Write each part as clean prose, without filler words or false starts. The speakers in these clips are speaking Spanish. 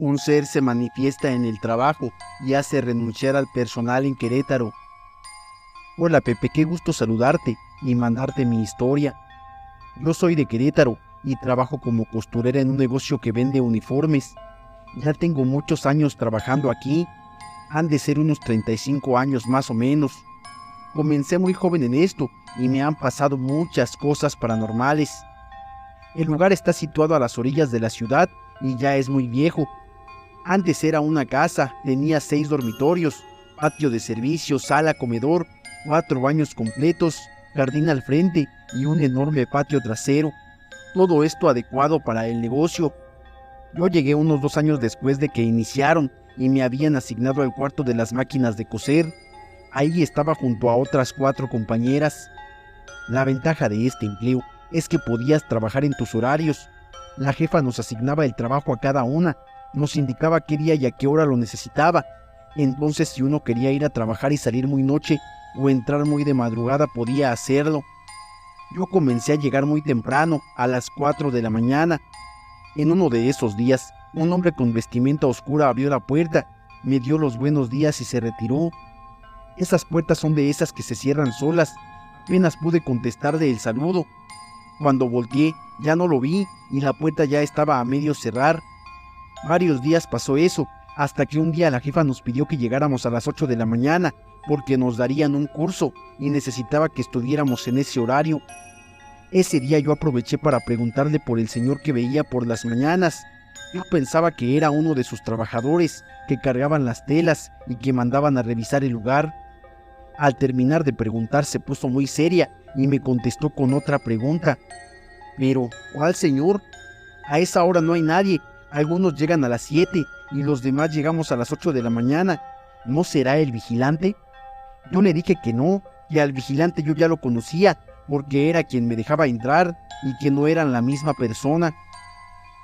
Un ser se manifiesta en el trabajo y hace renunciar al personal en Querétaro. Hola Pepe, qué gusto saludarte y mandarte mi historia. Yo soy de Querétaro y trabajo como costurera en un negocio que vende uniformes. Ya tengo muchos años trabajando aquí, han de ser unos 35 años más o menos. Comencé muy joven en esto y me han pasado muchas cosas paranormales. El lugar está situado a las orillas de la ciudad y ya es muy viejo. Antes era una casa, tenía 6 dormitorios, patio de servicio, sala, comedor, 4 baños completos, jardín al frente y un enorme patio trasero. Todo esto adecuado para el negocio. Yo llegué unos 2 años después de que iniciaron y me habían asignado el cuarto de las máquinas de coser. Ahí estaba junto a otras 4 compañeras. La ventaja de este empleo es que podías trabajar en tus horarios. La jefa nos asignaba el trabajo a cada una, nos indicaba qué día y a qué hora lo necesitaba. Entonces, si uno quería ir a trabajar y salir muy noche o entrar muy de madrugada, podía hacerlo. Yo comencé a llegar muy temprano, a las 4 de la mañana. En uno de esos días, un hombre con vestimenta oscura abrió la puerta, me dio los buenos días y se retiró. Esas puertas son de esas que se cierran solas. Apenas pude contestarle el saludo. Cuando volteé, ya no lo vi y la puerta ya estaba a medio cerrar. Varios días pasó eso, hasta que un día la jefa nos pidió que llegáramos a las 8 de la mañana, porque nos darían un curso y necesitaba que estuviéramos en ese horario. Ese día yo aproveché para preguntarle por el señor que veía por las mañanas. Yo pensaba que era uno de sus trabajadores, que cargaban las telas y que mandaban a revisar el lugar. Al terminar de preguntar se puso muy seria y me contestó con otra pregunta. Pero, ¿cuál señor? A esa hora no hay nadie. Algunos llegan a las 7 y los demás llegamos a las 8 de la mañana. ¿No será el vigilante? Yo le dije que no, que al vigilante yo ya lo conocía, porque era quien me dejaba entrar y que no eran la misma persona.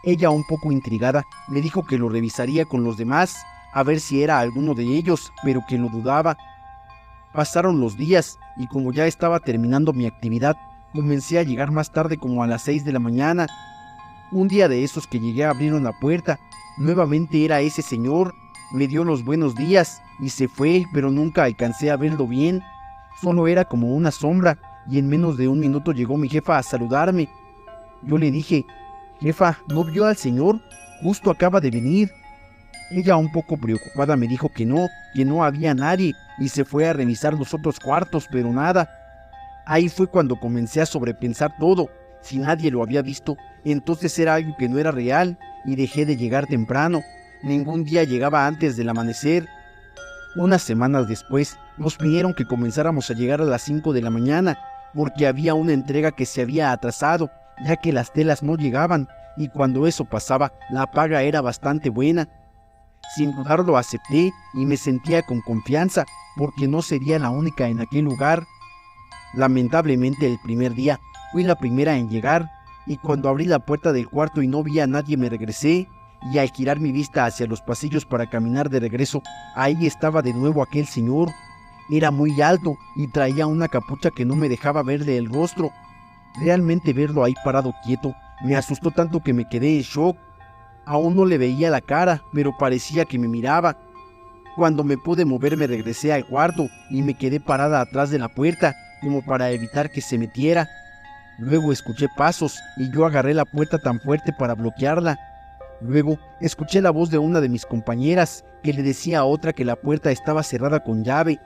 Ella, un poco intrigada, me dijo que lo revisaría con los demás, a ver si era alguno de ellos, pero que lo dudaba. Pasaron los días y como ya estaba terminando mi actividad, comencé a llegar más tarde, como a las 6 de la mañana. Un día de esos que llegué abrieron la puerta. Nuevamente era ese señor. Me dio los buenos días y se fue, pero nunca alcancé a verlo bien. Solo era como una sombra y en menos de un minuto llegó mi jefa a saludarme. Yo le dije: jefa, ¿no vio al señor? Justo acaba de venir. Ella, un poco preocupada, me dijo que no había nadie y se fue a revisar los otros cuartos, pero nada. Ahí fue cuando comencé a sobrepensar todo. Si nadie lo había visto, entonces era algo que no era real y dejé de llegar temprano. Ningún día llegaba antes del amanecer. Unas semanas después, nos pidieron que comenzáramos a llegar a las 5 de la mañana, porque había una entrega que se había atrasado, ya que las telas no llegaban, y cuando eso pasaba, la paga era bastante buena. Sin dudarlo acepté y me sentía con confianza, porque no sería la única en aquel lugar. Lamentablemente el primer día fui la primera en llegar, y cuando abrí la puerta del cuarto y no vi a nadie me regresé, y al girar mi vista hacia los pasillos para caminar de regreso, ahí estaba de nuevo aquel señor. Era muy alto y traía una capucha que no me dejaba verle el rostro. Realmente verlo ahí parado quieto me asustó tanto que me quedé en shock. Aún no le veía la cara, pero parecía que me miraba. Cuando me pude mover me regresé al cuarto y me quedé parada atrás de la puerta, como para evitar que se metiera. Luego escuché pasos y yo agarré la puerta tan fuerte para bloquearla. Luego escuché la voz de una de mis compañeras que le decía a otra que la puerta estaba cerrada con llave.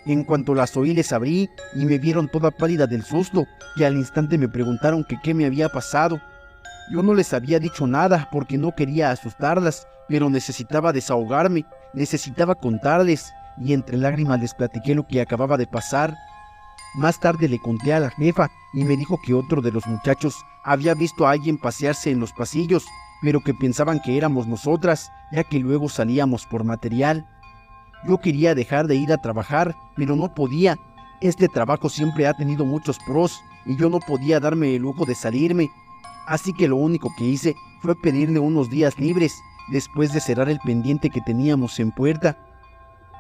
En cuanto las oí les abrí y me vieron toda pálida del susto, y al instante me preguntaron que qué me había pasado. Yo no les había dicho nada porque no quería asustarlas, pero necesitaba desahogarme, necesitaba contarles, y entre lágrimas les platiqué lo que acababa de pasar. Más tarde le conté a la jefa y me dijo que otro de los muchachos había visto a alguien pasearse en los pasillos, pero que pensaban que éramos nosotras, ya que luego salíamos por material. Yo quería dejar de ir a trabajar, pero no podía. Este trabajo siempre ha tenido muchos pros y yo no podía darme el lujo de salirme. Así que lo único que hice fue pedirle unos días libres, después de cerrar el pendiente que teníamos en puerta.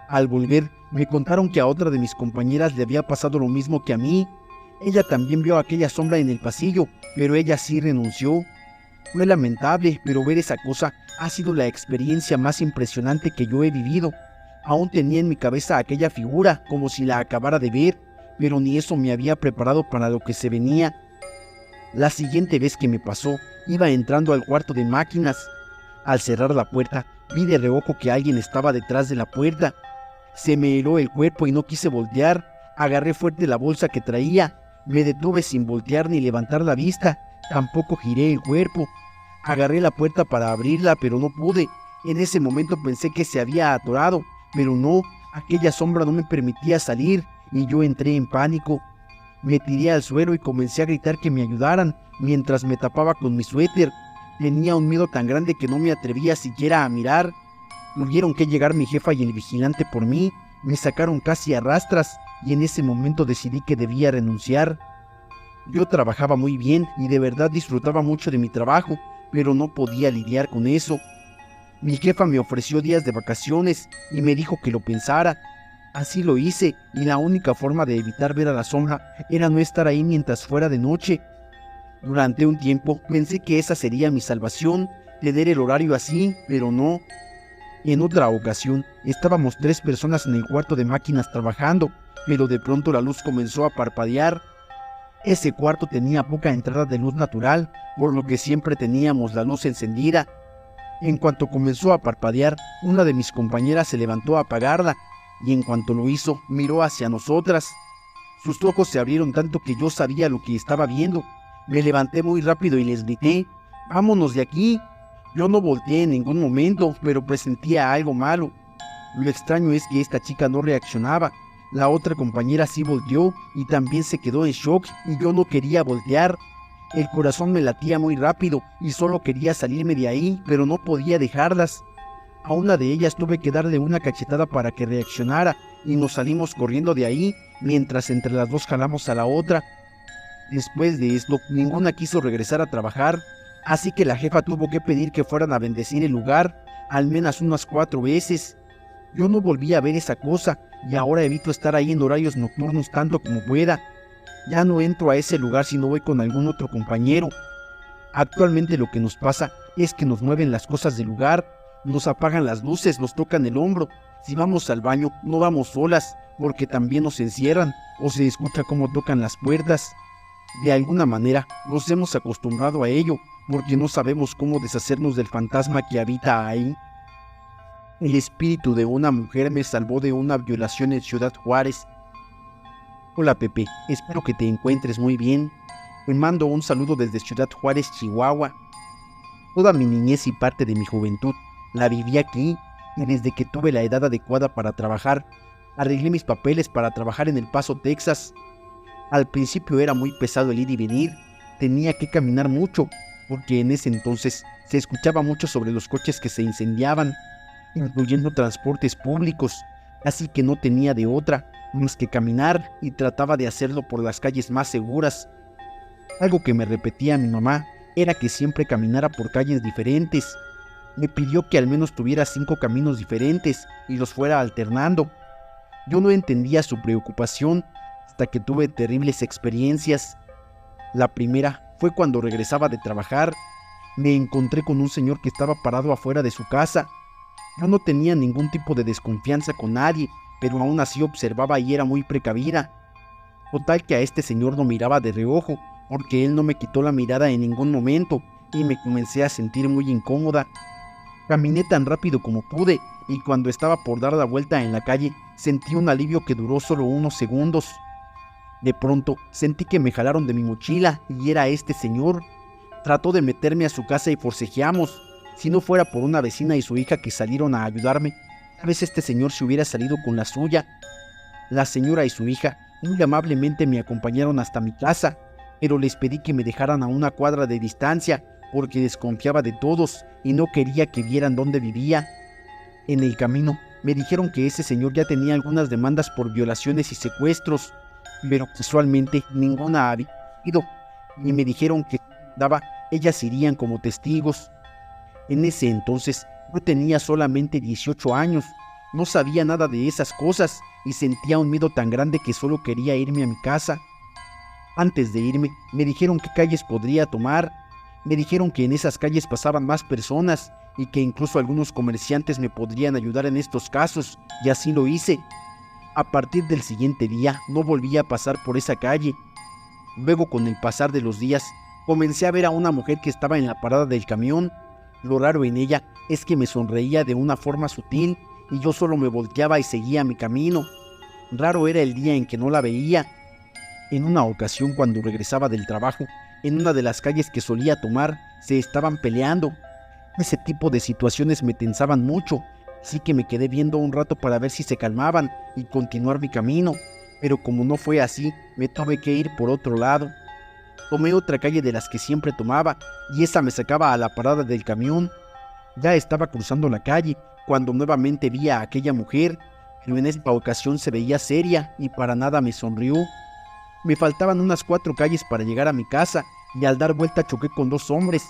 Al volver, me contaron que a otra de mis compañeras le había pasado lo mismo que a mí. Ella también vio aquella sombra en el pasillo, pero ella sí renunció. Fue lamentable, pero ver esa cosa ha sido la experiencia más impresionante que yo he vivido. Aún tenía en mi cabeza aquella figura, como si la acabara de ver, pero ni eso me había preparado para lo que se venía. La siguiente vez que me pasó, iba entrando al cuarto de máquinas. Al cerrar la puerta, vi de reojo que alguien estaba detrás de la puerta. Se me heló el cuerpo y no quise voltear. Agarré fuerte la bolsa que traía. Me detuve sin voltear ni levantar la vista. Tampoco giré el cuerpo. Agarré la puerta para abrirla, pero no pude. En ese momento pensé que se había atorado, pero no, aquella sombra no me permitía salir y yo entré en pánico. Me tiré al suelo y comencé a gritar que me ayudaran mientras me tapaba con mi suéter. Tenía un miedo tan grande que no me atrevía siquiera a mirar. Tuvieron que llegar mi jefa y el vigilante por mí. Me sacaron casi a rastras y en ese momento decidí que debía renunciar. Yo trabajaba muy bien y de verdad disfrutaba mucho de mi trabajo, pero no podía lidiar con eso. Mi jefa me ofreció días de vacaciones y me dijo que lo pensara. Así lo hice y la única forma de evitar ver a la sombra era no estar ahí mientras fuera de noche. Durante un tiempo pensé que esa sería mi salvación, tener el horario así, pero no. En otra ocasión estábamos 3 personas en el cuarto de máquinas trabajando, pero de pronto la luz comenzó a parpadear. Ese cuarto tenía poca entrada de luz natural, por lo que siempre teníamos la luz encendida. En cuanto comenzó a parpadear, una de mis compañeras se levantó a apagarla, y en cuanto lo hizo, miró hacia nosotras. Sus ojos se abrieron tanto que yo sabía lo que estaba viendo. Me levanté muy rápido y les grité: «¡Vámonos de aquí!». Yo no volteé en ningún momento, pero presentía algo malo. Lo extraño es que esta chica no reaccionaba. La otra compañera sí volteó y también se quedó en shock y yo no quería voltear. El corazón me latía muy rápido y solo quería salirme de ahí, pero no podía dejarlas. A una de ellas tuve que darle una cachetada para que reaccionara y nos salimos corriendo de ahí, mientras entre las dos jalamos a la otra. Después de esto, ninguna quiso regresar a trabajar, así que la jefa tuvo que pedir que fueran a bendecir el lugar, al menos unas 4 veces. Yo no volví a ver esa cosa y ahora evito estar ahí en horarios nocturnos tanto como pueda. Ya no entro a ese lugar si no voy con algún otro compañero. Actualmente lo que nos pasa es que nos mueven las cosas del lugar, nos apagan las luces, nos tocan el hombro. Si vamos al baño, no vamos solas, porque también nos encierran o se escucha cómo tocan las puertas. De alguna manera nos hemos acostumbrado a ello, porque no sabemos cómo deshacernos del fantasma que habita ahí. El espíritu de una mujer me salvó de una violación en Ciudad Juárez. Hola Pepe, espero que te encuentres muy bien. Te mando un saludo desde Ciudad Juárez, Chihuahua. Toda mi niñez y parte de mi juventud la viví aquí, y desde que tuve la edad adecuada para trabajar, arreglé mis papeles para trabajar en El Paso, Texas. Al principio era muy pesado el ir y venir, tenía que caminar mucho, porque en ese entonces se escuchaba mucho sobre los coches que se incendiaban, incluyendo transportes públicos, así que no tenía de otra más que caminar y trataba de hacerlo por las calles más seguras. Algo que me repetía mi mamá era que siempre caminara por calles diferentes. Me pidió que al menos tuviera 5 caminos diferentes y los fuera alternando. Yo no entendía su preocupación hasta que tuve terribles experiencias. La primera fue cuando regresaba de trabajar. Me encontré con un señor que estaba parado afuera de su casa. Yo no tenía ningún tipo de desconfianza con nadie, pero aún así observaba y era muy precavida. Total que a este señor lo miraba de reojo, porque él no me quitó la mirada en ningún momento, y me comencé a sentir muy incómoda. Caminé tan rápido como pude, y cuando estaba por dar la vuelta en la calle, sentí un alivio que duró solo unos segundos. De pronto, sentí que me jalaron de mi mochila, y era este señor. Trató de meterme a su casa y forcejeamos. Si no fuera por una vecina y su hija que salieron a ayudarme, tal vez este señor se hubiera salido con la suya. La señora y su hija muy amablemente me acompañaron hasta mi casa, pero les pedí que me dejaran a una cuadra de distancia, porque desconfiaba de todos y no quería que vieran dónde vivía. En el camino me dijeron que ese señor ya tenía algunas demandas por violaciones y secuestros, pero casualmente ninguna había ido, y me dijeron que ellas irían como testigos. En ese entonces yo tenía solamente 18 años, no sabía nada de esas cosas y sentía un miedo tan grande que solo quería irme a mi casa. Antes de irme, me dijeron qué calles podría tomar. Me dijeron que en esas calles pasaban más personas y que incluso algunos comerciantes me podrían ayudar en estos casos, y así lo hice. A partir del siguiente día no volví a pasar por esa calle. Luego, con el pasar de los días, comencé a ver a una mujer que estaba en la parada del camión. Lo raro en ella es que me sonreía de una forma sutil y yo solo me volteaba y seguía mi camino. Raro era el día en que no la veía. En una ocasión, cuando regresaba del trabajo, en una de las calles que solía tomar, se estaban peleando. Ese tipo de situaciones me tensaban mucho, así que me quedé viendo un rato para ver si se calmaban y continuar mi camino. Pero como no fue así, me tuve que ir por otro lado. Tomé otra calle de las que siempre tomaba, y esa me sacaba a la parada del camión. Ya estaba cruzando la calle, cuando nuevamente vi a aquella mujer, pero en esta ocasión se veía seria y para nada me sonrió. Me faltaban unas 4 calles para llegar a mi casa, y al dar vuelta choqué con 2 hombres.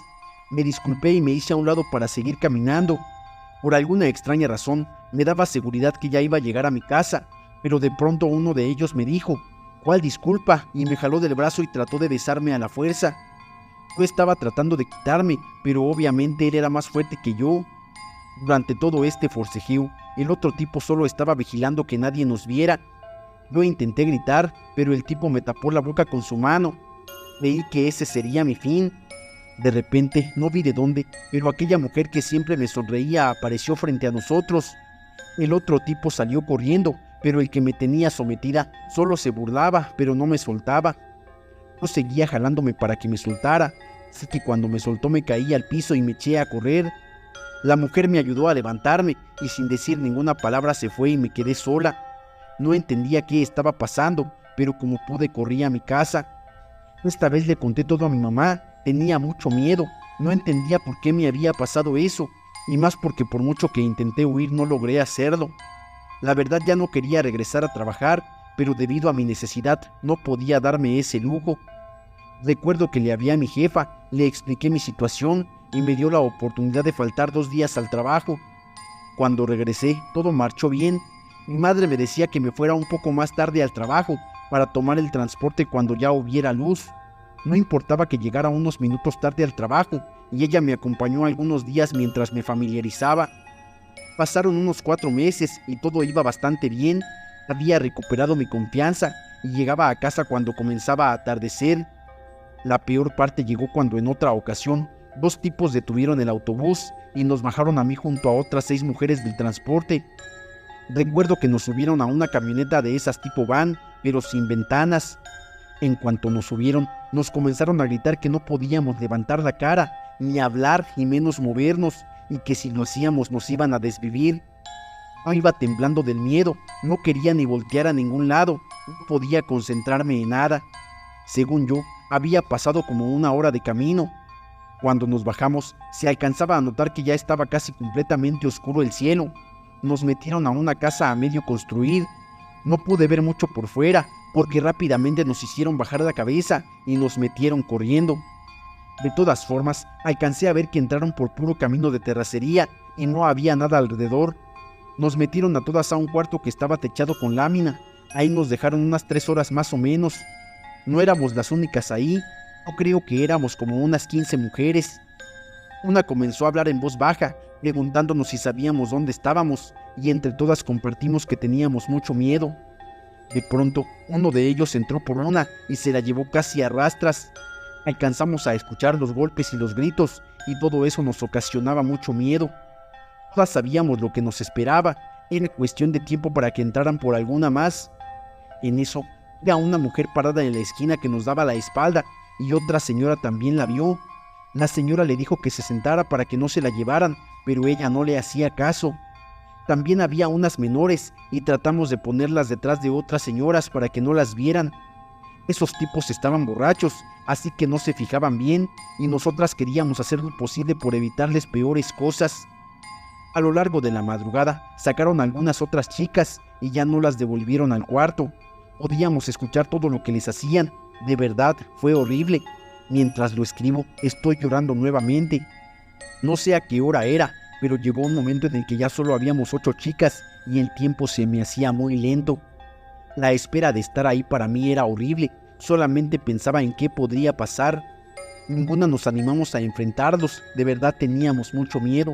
Me disculpé y me hice a un lado para seguir caminando. Por alguna extraña razón, me daba seguridad que ya iba a llegar a mi casa, pero de pronto uno de ellos me dijo: «¿Cuál disculpa?», y me jaló del brazo y trató de besarme a la fuerza. Yo estaba tratando de quitarme, pero obviamente él era más fuerte que yo. Durante todo este forcejeo, el otro tipo solo estaba vigilando que nadie nos viera. Yo intenté gritar, pero el tipo me tapó la boca con su mano. Creí que ese sería mi fin. De repente, no vi de dónde, pero aquella mujer que siempre me sonreía apareció frente a nosotros. El otro tipo salió corriendo, pero el que me tenía sometida solo se burlaba, pero no me soltaba. Yo seguía jalándome para que me soltara, así que cuando me soltó me caí al piso y me eché a correr. La mujer me ayudó a levantarme y sin decir ninguna palabra se fue y me quedé sola. No entendía qué estaba pasando, pero como pude corrí a mi casa. Esta vez le conté todo a mi mamá. Tenía mucho miedo, no entendía por qué me había pasado eso, y más porque por mucho que intenté huir no logré hacerlo. La verdad ya no quería regresar a trabajar, pero debido a mi necesidad no podía darme ese lujo. Recuerdo que le hablé a mi jefa, le expliqué mi situación y me dio la oportunidad de faltar 2 días al trabajo. Cuando regresé, todo marchó bien. Mi madre me decía que me fuera un poco más tarde al trabajo para tomar el transporte cuando ya hubiera luz. No importaba que llegara unos minutos tarde al trabajo, y ella me acompañó algunos días mientras me familiarizaba. Pasaron unos 4 meses y todo iba bastante bien. Había recuperado mi confianza y llegaba a casa cuando comenzaba a atardecer. La peor parte llegó cuando en otra ocasión 2 tipos detuvieron el autobús y nos bajaron a mí junto a otras 6 mujeres del transporte. Recuerdo que nos subieron a una camioneta de esas tipo van, pero sin ventanas. En cuanto nos subieron, nos comenzaron a gritar que no podíamos levantar la cara, ni hablar, y menos movernos, y que si lo hacíamos nos iban a desvivir. Yo iba temblando del miedo, no quería ni voltear a ningún lado, no podía concentrarme en nada. Según yo, había pasado como 1 hora de camino. Cuando nos bajamos, se alcanzaba a notar que ya estaba casi completamente oscuro el cielo. Nos metieron a una casa a medio construir. No pude ver mucho por fuera, porque rápidamente nos hicieron bajar la cabeza y nos metieron corriendo. De todas formas, alcancé a ver que entraron por puro camino de terracería y no había nada alrededor. Nos metieron a todas a un cuarto que estaba techado con lámina. Ahí nos dejaron unas 3 horas más o menos. No éramos las únicas ahí. Yo creo que éramos como unas 15 mujeres. Una comenzó a hablar en voz baja, preguntándonos si sabíamos dónde estábamos, y entre todas compartimos que teníamos mucho miedo. De pronto, uno de ellos entró por una y se la llevó casi a rastras. Alcanzamos a escuchar los golpes y los gritos, y todo eso nos ocasionaba mucho miedo. Todas sabíamos lo que nos esperaba, era cuestión de tiempo para que entraran por alguna más. En eso, vi a una mujer parada en la esquina que nos daba la espalda, y otra señora también la vio. La señora le dijo que se sentara para que no se la llevaran, pero ella no le hacía caso. También había unas menores y tratamos de ponerlas detrás de otras señoras para que no las vieran. Esos tipos estaban borrachos, así que no se fijaban bien, y nosotras queríamos hacer lo posible por evitarles peores cosas. A lo largo de la madrugada sacaron algunas otras chicas y ya no las devolvieron al cuarto. Podíamos escuchar todo lo que les hacían. De verdad, fue horrible. Mientras lo escribo, estoy llorando nuevamente. No sé a qué hora era, pero llegó un momento en el que ya solo habíamos 8 chicas y el tiempo se me hacía muy lento. La espera de estar ahí para mí era horrible. Solamente pensaba en qué podría pasar. Ninguna nos animamos a enfrentarlos, de verdad teníamos mucho miedo.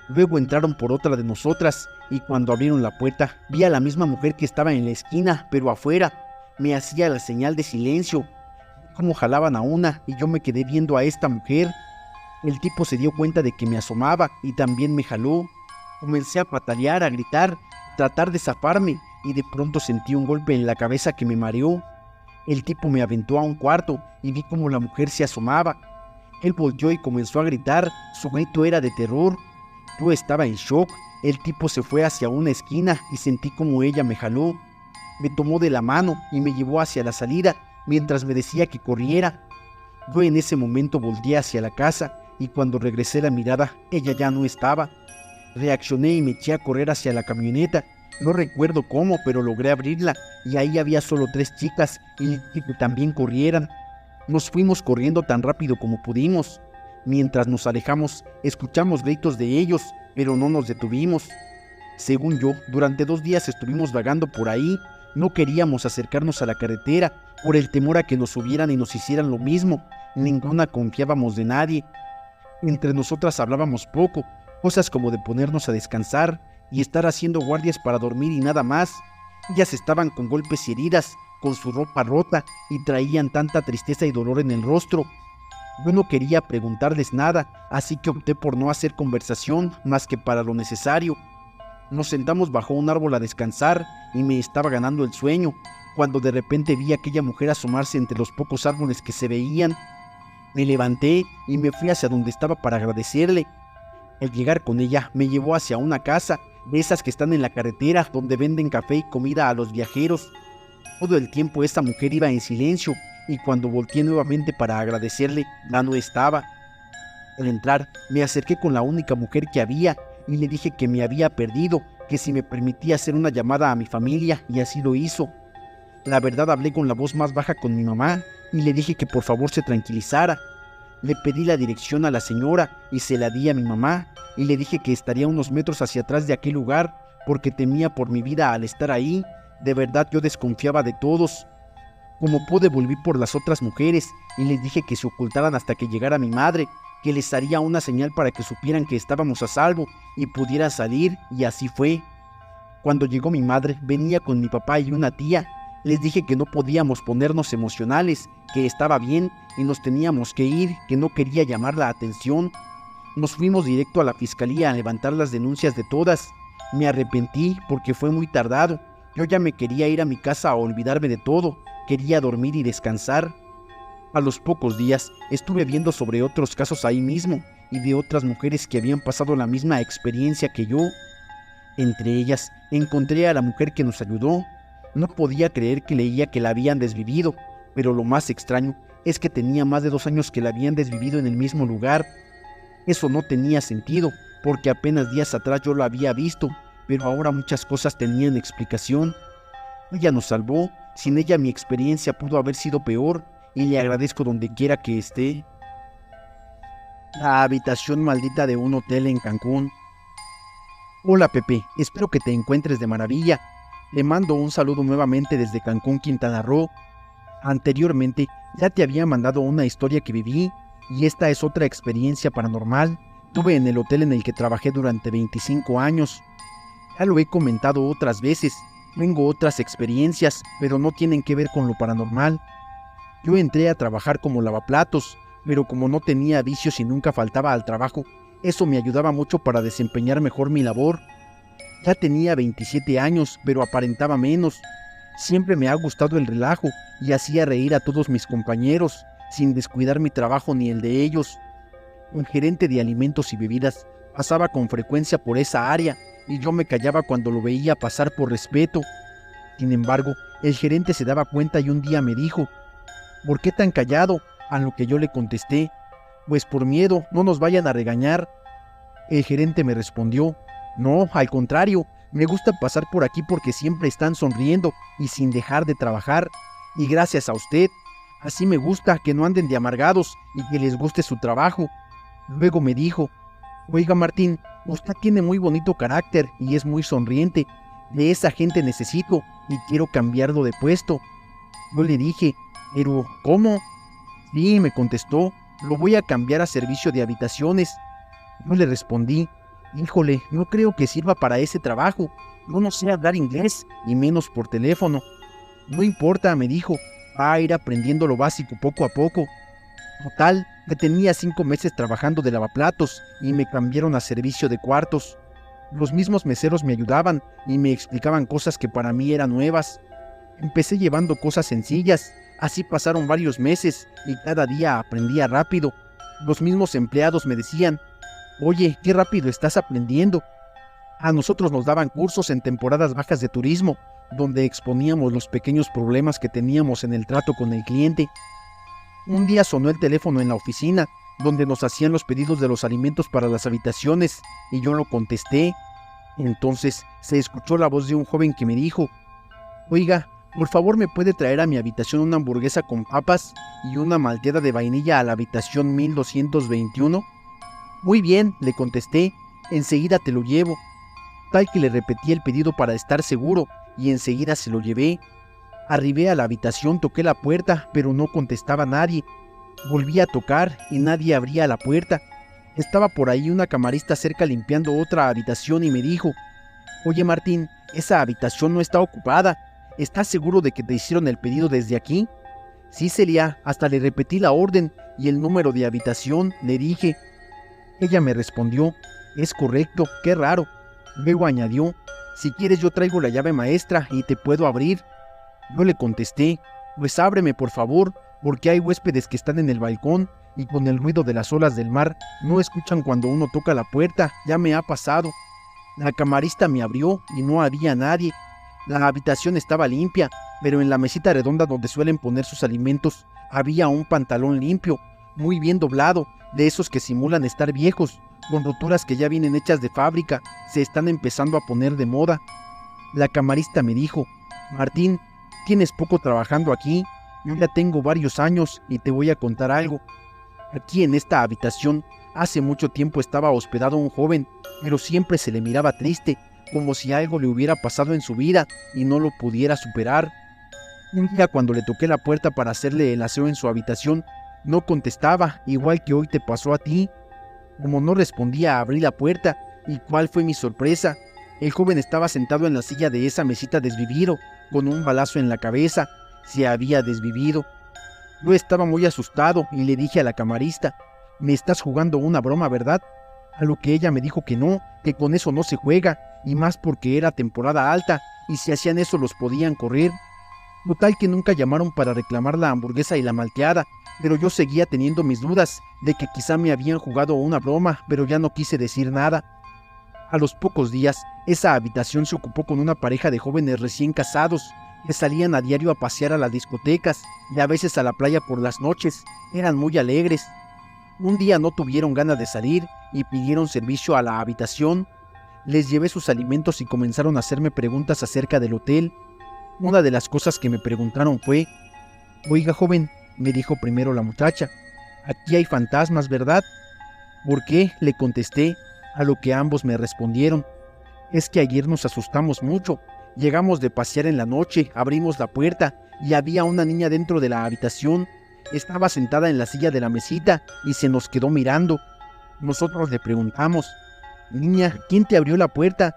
Luego entraron por otra de nosotras y cuando abrieron la puerta vi a la misma mujer que estaba en la esquina, pero afuera. Me hacía la señal de silencio. Como jalaban a una y yo me quedé viendo a esta mujer. El tipo se dio cuenta de que me asomaba y también me jaló. Comencé a patalear, a gritar, a tratar de zafarme y de pronto sentí un golpe en la cabeza que me mareó. El tipo me aventó a un cuarto y vi como la mujer se asomaba. Él volteó y comenzó a gritar, su grito era de terror. Yo estaba en shock, el tipo se fue hacia una esquina y sentí como ella me jaló. Me tomó de la mano y me llevó hacia la salida mientras me decía que corriera. Yo en ese momento volteé hacia la casa y cuando regresé la mirada, ella ya no estaba. Reaccioné y me eché a correr hacia la camioneta. No recuerdo cómo, pero logré abrirla y ahí había solo 3 chicas y que también corrieran. Nos fuimos corriendo tan rápido como pudimos. Mientras nos alejamos, escuchamos gritos de ellos, pero no nos detuvimos. Según yo, durante 2 días estuvimos vagando por ahí. No queríamos acercarnos a la carretera por el temor a que nos subieran y nos hicieran lo mismo. Ninguna confiábamos de nadie. Entre nosotras hablábamos poco, cosas como de ponernos a descansar y estar haciendo guardias para dormir y nada más. Ellas estaban con golpes y heridas, con su ropa rota y traían tanta tristeza y dolor en el rostro. Yo no quería preguntarles nada, así que opté por no hacer conversación más que para lo necesario. Nos sentamos bajo un árbol a descansar y me estaba ganando el sueño, cuando de repente vi a aquella mujer asomarse entre los pocos árboles que se veían. Me levanté y me fui hacia donde estaba para agradecerle. Al llegar con ella, me llevó hacia una casa, de esas que están en la carretera, donde venden café y comida a los viajeros. Todo el tiempo esta mujer iba en silencio, y cuando volteé nuevamente para agradecerle, ya no estaba. Al entrar, me acerqué con la única mujer que había, y le dije que me había perdido, que si me permitía hacer una llamada a mi familia, y así lo hizo. La verdad, hablé con la voz más baja con mi mamá, y le dije que por favor se tranquilizara. Le pedí la dirección a la señora y se la di a mi mamá y le dije que estaría unos metros hacia atrás de aquel lugar porque temía por mi vida al estar ahí. De verdad yo desconfiaba de todos. Como pude volví por las otras mujeres y les dije que se ocultaran hasta que llegara mi madre, que les haría una señal para que supieran que estábamos a salvo y pudieran salir, y así fue. Cuando llegó mi madre venía con mi papá y una tía. Les dije que no podíamos ponernos emocionales, que estaba bien y nos teníamos que ir, que no quería llamar la atención. Nos fuimos directo a la fiscalía a levantar las denuncias de todas. Me arrepentí porque fue muy tardado. Yo ya me quería ir a mi casa a olvidarme de todo. Quería dormir y descansar. A los pocos días estuve viendo sobre otros casos ahí mismo y de otras mujeres que habían pasado la misma experiencia que yo. Entre ellas encontré a la mujer que nos ayudó. No podía creer que leía que la habían desvivido, pero lo más extraño es que tenía más de 2 años que la habían desvivido en el mismo lugar. Eso no tenía sentido, porque apenas días atrás yo la había visto, pero ahora muchas cosas tenían explicación. Ella nos salvó, sin ella mi experiencia pudo haber sido peor, y le agradezco donde quiera que esté. La habitación maldita de un hotel en Cancún. Hola Pepe, espero que te encuentres de maravilla. Le mando un saludo nuevamente desde Cancún, Quintana Roo. Anteriormente ya te había mandado una historia que viví y esta es otra experiencia paranormal. Tuve en el hotel en el que trabajé durante 25 años. Ya lo he comentado otras veces. Tengo otras experiencias, pero no tienen que ver con lo paranormal. Yo entré a trabajar como lavaplatos, pero como no tenía vicios y nunca faltaba al trabajo, eso me ayudaba mucho para desempeñar mejor mi labor. Ya tenía 27 años, pero aparentaba menos. Siempre me ha gustado el relajo y hacía reír a todos mis compañeros, sin descuidar mi trabajo ni el de ellos. Un gerente de alimentos y bebidas pasaba con frecuencia por esa área y yo me callaba cuando lo veía pasar por respeto. Sin embargo, el gerente se daba cuenta y un día me dijo: ¿por qué tan callado? A lo que yo le contesté: pues por miedo, no nos vayan a regañar. El gerente me respondió: no, al contrario, me gusta pasar por aquí porque siempre están sonriendo y sin dejar de trabajar. Y gracias a usted, así me gusta que no anden de amargados y que les guste su trabajo. Luego me dijo: oiga Martín, usted tiene muy bonito carácter y es muy sonriente. De esa gente necesito y quiero cambiarlo de puesto. Yo le dije: pero ¿cómo? Sí, me contestó, lo voy a cambiar a servicio de habitaciones. Yo le respondí, híjole, no creo que sirva para ese trabajo. Yo no sé hablar inglés, y menos por teléfono. No importa, me dijo, va a ir aprendiendo lo básico poco a poco. Total, que tenía 5 meses trabajando de lavaplatos y me cambiaron a servicio de cuartos. Los mismos meseros me ayudaban y me explicaban cosas que para mí eran nuevas. Empecé llevando cosas sencillas, así pasaron varios meses y cada día aprendía rápido. Los mismos empleados me decían, oye, qué rápido estás aprendiendo. A nosotros nos daban cursos en temporadas bajas de turismo, donde exponíamos los pequeños problemas que teníamos en el trato con el cliente. Un día sonó el teléfono en la oficina, donde nos hacían los pedidos de los alimentos para las habitaciones, y yo lo contesté. Entonces se escuchó la voz de un joven que me dijo, oiga, por favor me puede traer a mi habitación una hamburguesa con papas y una malteada de vainilla a la habitación 1221. Muy bien, le contesté, enseguida te lo llevo. Tal que le repetí el pedido para estar seguro, y enseguida se lo llevé. Arribé a la habitación, toqué la puerta, pero no contestaba nadie. Volví a tocar y nadie abría la puerta. Estaba por ahí una camarista cerca limpiando otra habitación y me dijo, oye Martín, esa habitación no está ocupada. ¿Estás seguro de que te hicieron el pedido desde aquí? Sí, Celia, hasta le repetí la orden y el número de habitación, le dije. Ella me respondió, es correcto, qué raro. Luego añadió, si quieres yo traigo la llave maestra y te puedo abrir. Yo le contesté, pues ábreme por favor, porque hay huéspedes que están en el balcón y con el ruido de las olas del mar no escuchan cuando uno toca la puerta, ya me ha pasado. La camarista me abrió y no había nadie. La habitación estaba limpia, pero en la mesita redonda donde suelen poner sus alimentos había un pantalón limpio, muy bien doblado, de esos que simulan estar viejos, con roturas que ya vienen hechas de fábrica, se están empezando a poner de moda. La camarista me dijo, Martín, tienes poco trabajando aquí, yo ya tengo varios años y te voy a contar algo. Aquí en esta habitación hace mucho tiempo estaba hospedado un joven, pero siempre se le miraba triste, como si algo le hubiera pasado en su vida y no lo pudiera superar. Un día cuando le toqué la puerta para hacerle el aseo en su habitación, no contestaba, igual que hoy te pasó a ti. Como no respondía, abrí la puerta, y ¿cuál fue mi sorpresa? El joven estaba sentado en la silla de esa mesita desvivido, con un balazo en la cabeza. Se había desvivido. Yo estaba muy asustado y le dije a la camarista, me estás jugando una broma, ¿verdad? A lo que ella me dijo que no, que con eso no se juega, y más porque era temporada alta, y si hacían eso los podían correr. Total que nunca llamaron para reclamar la hamburguesa y la malteada, pero yo seguía teniendo mis dudas de que quizá me habían jugado una broma, pero ya no quise decir nada. A los pocos días, esa habitación se ocupó con una pareja de jóvenes recién casados, que salían a diario a pasear a las discotecas y a veces a la playa por las noches. Eran muy alegres. Un día no tuvieron ganas de salir y pidieron servicio a la habitación. Les llevé sus alimentos y comenzaron a hacerme preguntas acerca del hotel. Una de las cosas que me preguntaron fue, oiga joven, me dijo primero la muchacha, aquí hay fantasmas, ¿verdad? ¿Por qué?, le contesté, a lo que ambos me respondieron, es que ayer nos asustamos mucho. Llegamos de pasear en la noche, abrimos la puerta y había una niña dentro de la habitación. Estaba sentada en la silla de la mesita y se nos quedó mirando. Nosotros le preguntamos, niña, ¿quién te abrió la puerta?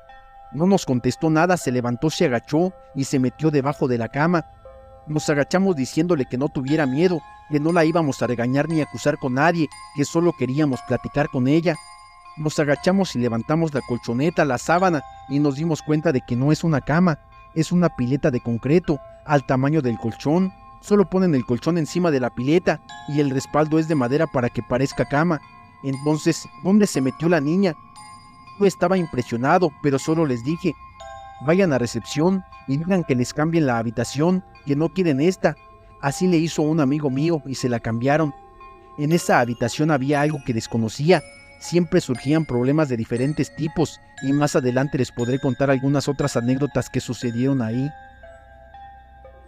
No nos contestó nada, se levantó, se agachó y se metió debajo de la cama. Nos agachamos diciéndole que no tuviera miedo, que no la íbamos a regañar ni acusar con nadie, que solo queríamos platicar con ella. Nos agachamos y levantamos la colchoneta, la sábana, y nos dimos cuenta de que no es una cama, es una pileta de concreto, al tamaño del colchón. Solo ponen el colchón encima de la pileta y el respaldo es de madera para que parezca cama. Entonces, ¿dónde se metió la niña? Yo estaba impresionado, pero solo les dije, vayan a recepción y digan que les cambien la habitación, que no quieren esta. Así le hizo un amigo mío y se la cambiaron. En esa habitación había algo que desconocía. Siempre surgían problemas de diferentes tipos y más adelante les podré contar algunas otras anécdotas que sucedieron ahí.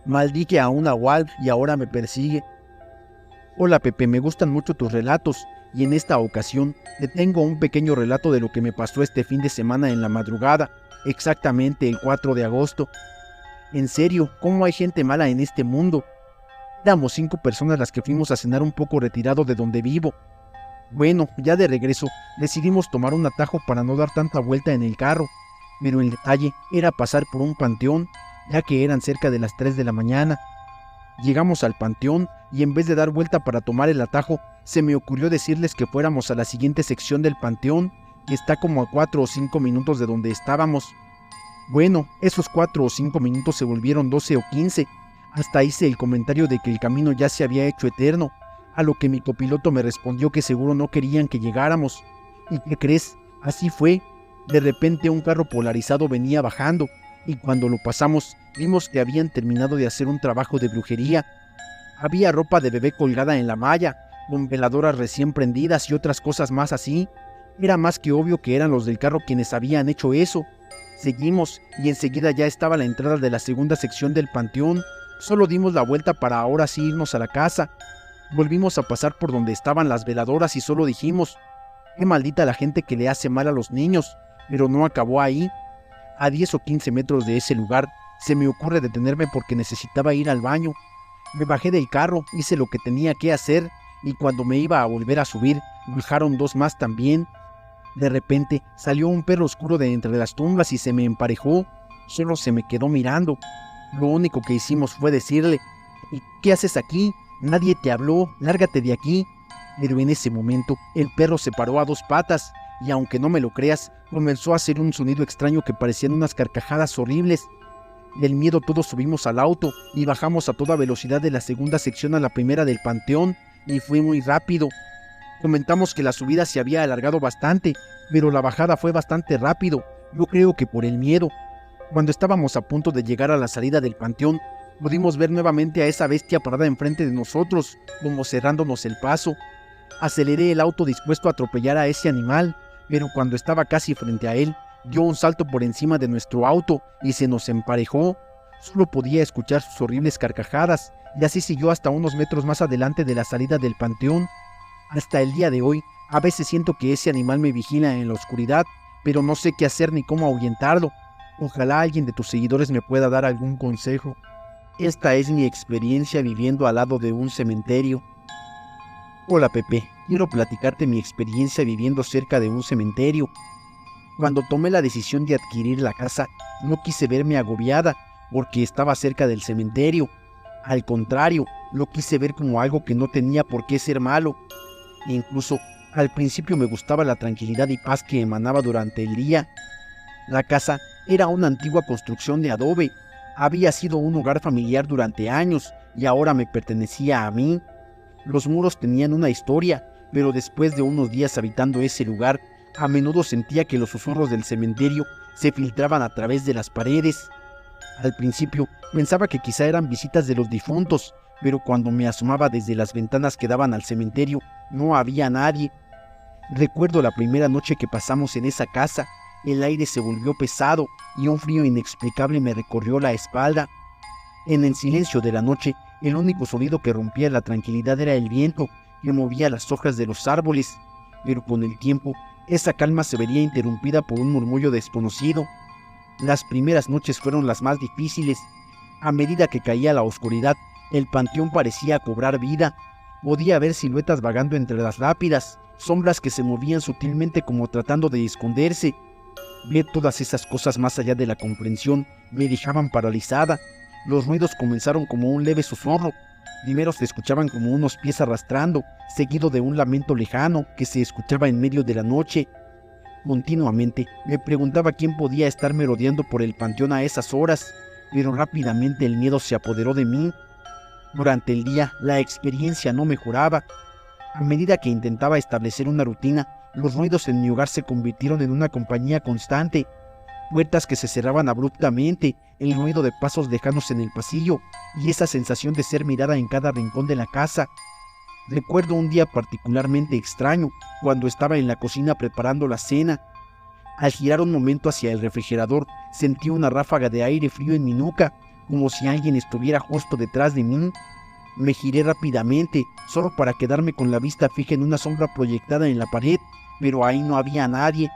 Maldije a un nahual y ahora me persigue. Hola Pepe, me gustan mucho tus relatos y en esta ocasión te tengo un pequeño relato de lo que me pasó este fin de semana en la madrugada, exactamente el 4 de agosto. En serio, ¿cómo hay gente mala en este mundo? Éramos 5 personas las que fuimos a cenar un poco retirado de donde vivo. Bueno, ya de regreso, decidimos tomar un atajo para no dar tanta vuelta en el carro, pero el detalle era pasar por un panteón, ya que eran cerca de las 3 de la mañana. Llegamos al panteón y en vez de dar vuelta para tomar el atajo, se me ocurrió decirles que fuéramos a la siguiente sección del panteón, que está como a 4 o 5 minutos de donde estábamos. Bueno, esos 4 o 5 minutos se volvieron 12 o 15. Hasta hice el comentario de que el camino ya se había hecho eterno, a lo que mi copiloto me respondió que seguro no querían que llegáramos. ¿Y qué crees? Así fue. De repente un carro polarizado venía bajando, y cuando lo pasamos vimos que habían terminado de hacer un trabajo de brujería. Había ropa de bebé colgada en la malla, con veladoras recién prendidas y otras cosas más así. Era más que obvio que eran los del carro quienes habían hecho eso. Seguimos y enseguida ya estaba la entrada de la segunda sección del panteón. Solo dimos la vuelta para ahora sí irnos a la casa. Volvimos a pasar por donde estaban las veladoras y solo dijimos: qué maldita la gente que le hace mal a los niños. Pero no acabó ahí. A 10 o 15 metros de ese lugar se me ocurre detenerme porque necesitaba ir al baño. Me bajé del carro, hice lo que tenía que hacer y cuando me iba a volver a subir, bajaron 2 más también. De repente salió un perro oscuro de entre las tumbas y se me emparejó. Solo se me quedó mirando. Lo único que hicimos fue decirle: ¿y qué haces aquí? Nadie te habló, lárgate de aquí. Pero en ese momento el perro se paró a 2 patas y aunque no me lo creas, comenzó a hacer un sonido extraño que parecían unas carcajadas horribles. Del miedo todos subimos al auto y bajamos a toda velocidad de la segunda sección a la primera del panteón y fue muy rápido. Comentamos que la subida se había alargado bastante, pero la bajada fue bastante rápido, yo creo que por el miedo. Cuando estábamos a punto de llegar a la salida del panteón, pudimos ver nuevamente a esa bestia parada enfrente de nosotros, como cerrándonos el paso. Aceleré el auto dispuesto a atropellar a ese animal, pero cuando estaba casi frente a él, dio un salto por encima de nuestro auto y se nos emparejó. Solo podía escuchar sus horribles carcajadas, y así siguió hasta unos metros más adelante de la salida del panteón. Hasta el día de hoy, a veces siento que ese animal me vigila en la oscuridad, pero no sé qué hacer ni cómo ahuyentarlo. Ojalá alguien de tus seguidores me pueda dar algún consejo. Esta es mi experiencia viviendo al lado de un cementerio. Hola Pepe, quiero platicarte mi experiencia viviendo cerca de un cementerio. Cuando tomé la decisión de adquirir la casa, no quise verme agobiada porque estaba cerca del cementerio. Al contrario, lo quise ver como algo que no tenía por qué ser malo. Incluso, al principio me gustaba la tranquilidad y paz que emanaba durante el día. La casa era una antigua construcción de adobe. Había sido un hogar familiar durante años y ahora me pertenecía a mí. Los muros tenían una historia, pero después de unos días habitando ese lugar, a menudo sentía que los susurros del cementerio se filtraban a través de las paredes. Al principio pensaba que quizá eran visitas de los difuntos, pero cuando me asomaba desde las ventanas que daban al cementerio, no había nadie. Recuerdo la primera noche que pasamos en esa casa, el aire se volvió pesado y un frío inexplicable me recorrió la espalda. En el silencio de la noche, el único sonido que rompía la tranquilidad era el viento que movía las hojas de los árboles, pero con el tiempo, esa calma se vería interrumpida por un murmullo desconocido. Las primeras noches fueron las más difíciles. A medida que caía la oscuridad, el panteón parecía cobrar vida. Podía ver siluetas vagando entre las lápidas, sombras que se movían sutilmente como tratando de esconderse. Ver todas esas cosas más allá de la comprensión me dejaban paralizada. Los ruidos comenzaron como un leve susurro. Primero se escuchaban como unos pies arrastrando, seguido de un lamento lejano que se escuchaba en medio de la noche. Continuamente me preguntaba quién podía estar merodeando por el panteón a esas horas, pero rápidamente el miedo se apoderó de mí. Durante el día la experiencia no mejoraba. A medida que intentaba establecer una rutina, los ruidos en mi hogar se convirtieron en una compañía constante. Puertas que se cerraban abruptamente, el ruido de pasos lejanos en el pasillo y esa sensación de ser mirada en cada rincón de la casa. Recuerdo un día particularmente extraño, cuando estaba en la cocina preparando la cena. Al girar un momento hacia el refrigerador, sentí una ráfaga de aire frío en mi nuca, como si alguien estuviera justo detrás de mí. Me giré rápidamente, solo para quedarme con la vista fija en una sombra proyectada en la pared, pero ahí no había nadie.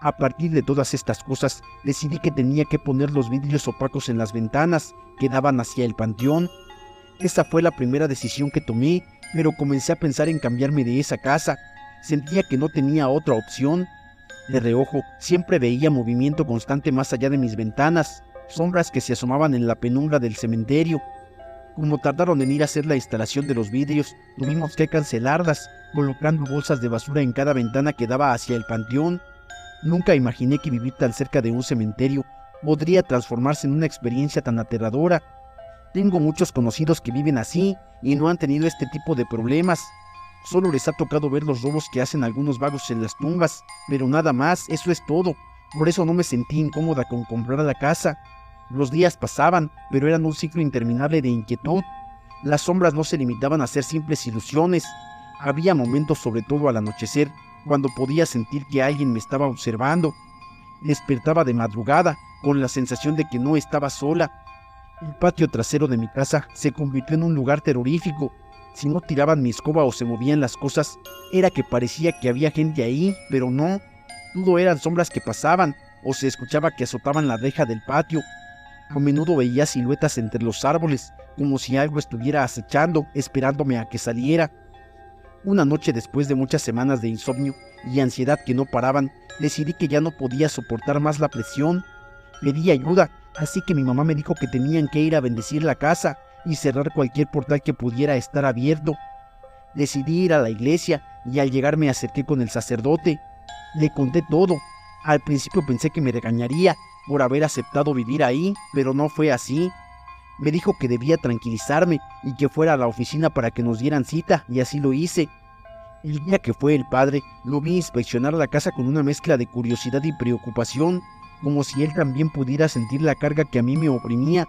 A partir de todas estas cosas, decidí que tenía que poner los vidrios opacos en las ventanas que daban hacia el panteón. Esa fue la primera decisión que tomé, pero comencé a pensar en cambiarme de esa casa. Sentía que no tenía otra opción. De reojo, siempre veía movimiento constante más allá de mis ventanas, sombras que se asomaban en la penumbra del cementerio. Como tardaron en ir a hacer la instalación de los vidrios, tuvimos que cancelarlas, colocando bolsas de basura en cada ventana que daba hacia el panteón. Nunca imaginé que vivir tan cerca de un cementerio podría transformarse en una experiencia tan aterradora. Tengo muchos conocidos que viven así y no han tenido este tipo de problemas. Solo les ha tocado ver los robos que hacen algunos vagos en las tumbas, pero nada más, eso es todo. Por eso no me sentí incómoda con comprar la casa. Los días pasaban, pero eran un ciclo interminable de inquietud. Las sombras no se limitaban a ser simples ilusiones. Había momentos, sobre todo al anochecer, cuando podía sentir que alguien me estaba observando. Despertaba de madrugada, con la sensación de que no estaba sola. El patio trasero de mi casa se convirtió en un lugar terrorífico. Si no tiraban mi escoba o se movían las cosas, era que parecía que había gente ahí, pero no. Todo eran sombras que pasaban, o se escuchaba que azotaban la reja del patio. A menudo veía siluetas entre los árboles, como si algo estuviera acechando, esperándome a que saliera. Una noche, después de muchas semanas de insomnio y ansiedad que no paraban, decidí que ya no podía soportar más la presión. Pedí ayuda, así que mi mamá me dijo que tenían que ir a bendecir la casa y cerrar cualquier portal que pudiera estar abierto. Decidí ir a la iglesia y al llegar me acerqué con el sacerdote. Le conté todo. Al principio pensé que me regañaría por haber aceptado vivir ahí, pero no fue así. Me dijo que debía tranquilizarme y que fuera a la oficina para que nos dieran cita, y así lo hice. El día que fue el padre, lo vi inspeccionar la casa con una mezcla de curiosidad y preocupación, como si él también pudiera sentir la carga que a mí me oprimía.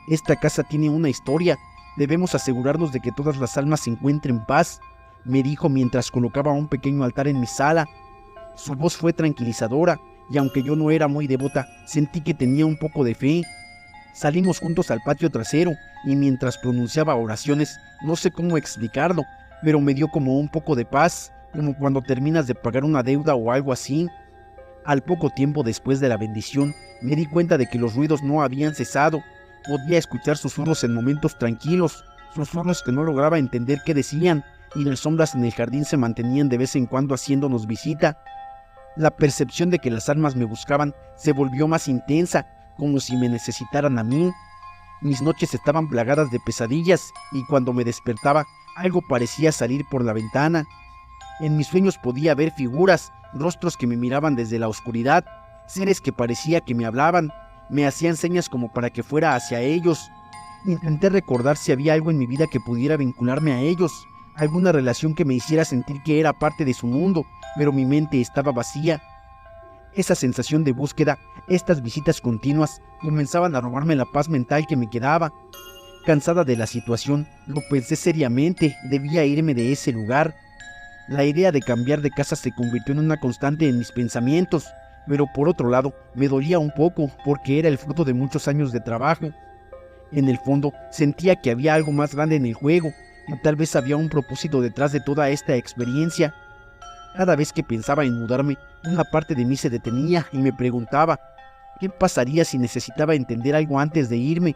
Esta casa tiene una historia. Debemos asegurarnos de que todas las almas se encuentren en paz, me dijo mientras colocaba un pequeño altar en mi sala. Su voz fue tranquilizadora, y aunque yo no era muy devota, sentí que tenía un poco de fe. Salimos juntos al patio trasero, y mientras pronunciaba oraciones, no sé cómo explicarlo, pero me dio como un poco de paz, como cuando terminas de pagar una deuda o algo así. Al poco tiempo después de la bendición, me di cuenta de que los ruidos no habían cesado. Podía escuchar susurros en momentos tranquilos, susurros que no lograba entender qué decían, y las sombras en el jardín se mantenían de vez en cuando haciéndonos visita. La percepción de que las almas me buscaban se volvió más intensa, como si me necesitaran a mí. Mis noches estaban plagadas de pesadillas, y cuando me despertaba, algo parecía salir por la ventana. En mis sueños podía ver figuras, rostros que me miraban desde la oscuridad, seres que parecía que me hablaban, me hacían señas como para que fuera hacia ellos. Intenté recordar si había algo en mi vida que pudiera vincularme a ellos, alguna relación que me hiciera sentir que era parte de su mundo, pero mi mente estaba vacía. Esa sensación de búsqueda, estas visitas continuas, comenzaban a robarme la paz mental que me quedaba. Cansada de la situación, lo pensé seriamente, debía irme de ese lugar. La idea de cambiar de casa se convirtió en una constante en mis pensamientos, pero por otro lado, me dolía un poco porque era el fruto de muchos años de trabajo. En el fondo, sentía que había algo más grande en el juego, que tal vez había un propósito detrás de toda esta experiencia. Cada vez que pensaba en mudarme, una parte de mí se detenía y me preguntaba, ¿qué pasaría si necesitaba entender algo antes de irme?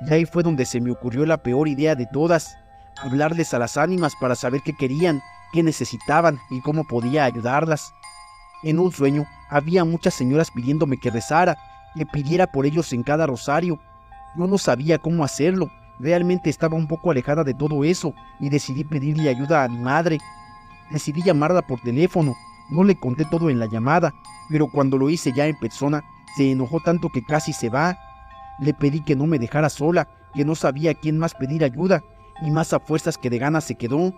Y ahí fue donde se me ocurrió la peor idea de todas, hablarles a las ánimas para saber qué querían, qué necesitaban y cómo podía ayudarlas. En un sueño, había muchas señoras pidiéndome que rezara, que pidiera por ellos en cada rosario. Yo no sabía cómo hacerlo, realmente estaba un poco alejada de todo eso y decidí pedirle ayuda a mi madre. Decidí llamarla por teléfono, no le conté todo en la llamada, pero cuando lo hice ya en persona, se enojó tanto que casi se va. Le pedí que no me dejara sola, que no sabía a quién más pedir ayuda, y más a fuerzas que de ganas se quedó.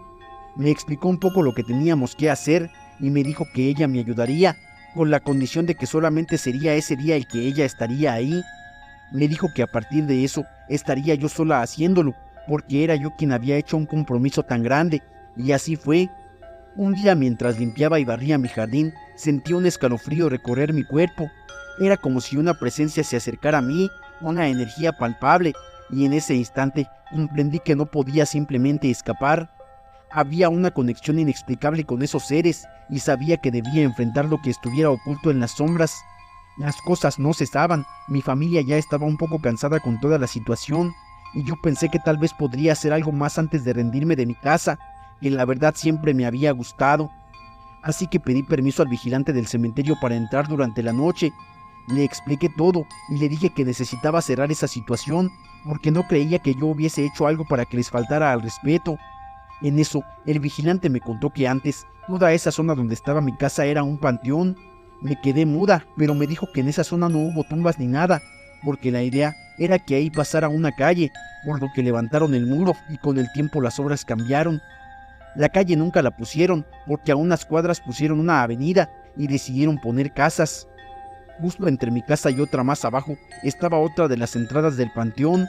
Me explicó un poco lo que teníamos que hacer y me dijo que ella me ayudaría, con la condición de que solamente sería ese día el que ella estaría ahí. Me dijo que a partir de eso estaría yo sola haciéndolo, porque era yo quien había hecho un compromiso tan grande, y así fue. Un día mientras limpiaba y barría mi jardín, sentí un escalofrío recorrer mi cuerpo. Era como si una presencia se acercara a mí, una energía palpable, y en ese instante comprendí que no podía simplemente escapar. Había una conexión inexplicable con esos seres y sabía que debía enfrentar lo que estuviera oculto en las sombras. Las cosas no cesaban, mi familia ya estaba un poco cansada con toda la situación, y yo pensé que tal vez podría hacer algo más antes de rendirme de mi casa, que la verdad siempre me había gustado. Así que pedí permiso al vigilante del cementerio para entrar durante la noche. Le expliqué todo y le dije que necesitaba cerrar esa situación porque no creía que yo hubiese hecho algo para que les faltara al respeto. En eso, el vigilante me contó que antes toda esa zona donde estaba mi casa era un panteón. Me quedé muda, pero me dijo que en esa zona no hubo tumbas ni nada, porque la idea era que ahí pasara una calle, por lo que levantaron el muro y con el tiempo las obras cambiaron. La calle nunca la pusieron, porque a unas cuadras pusieron una avenida y decidieron poner casas. Justo entre mi casa y otra más abajo estaba otra de las entradas del panteón.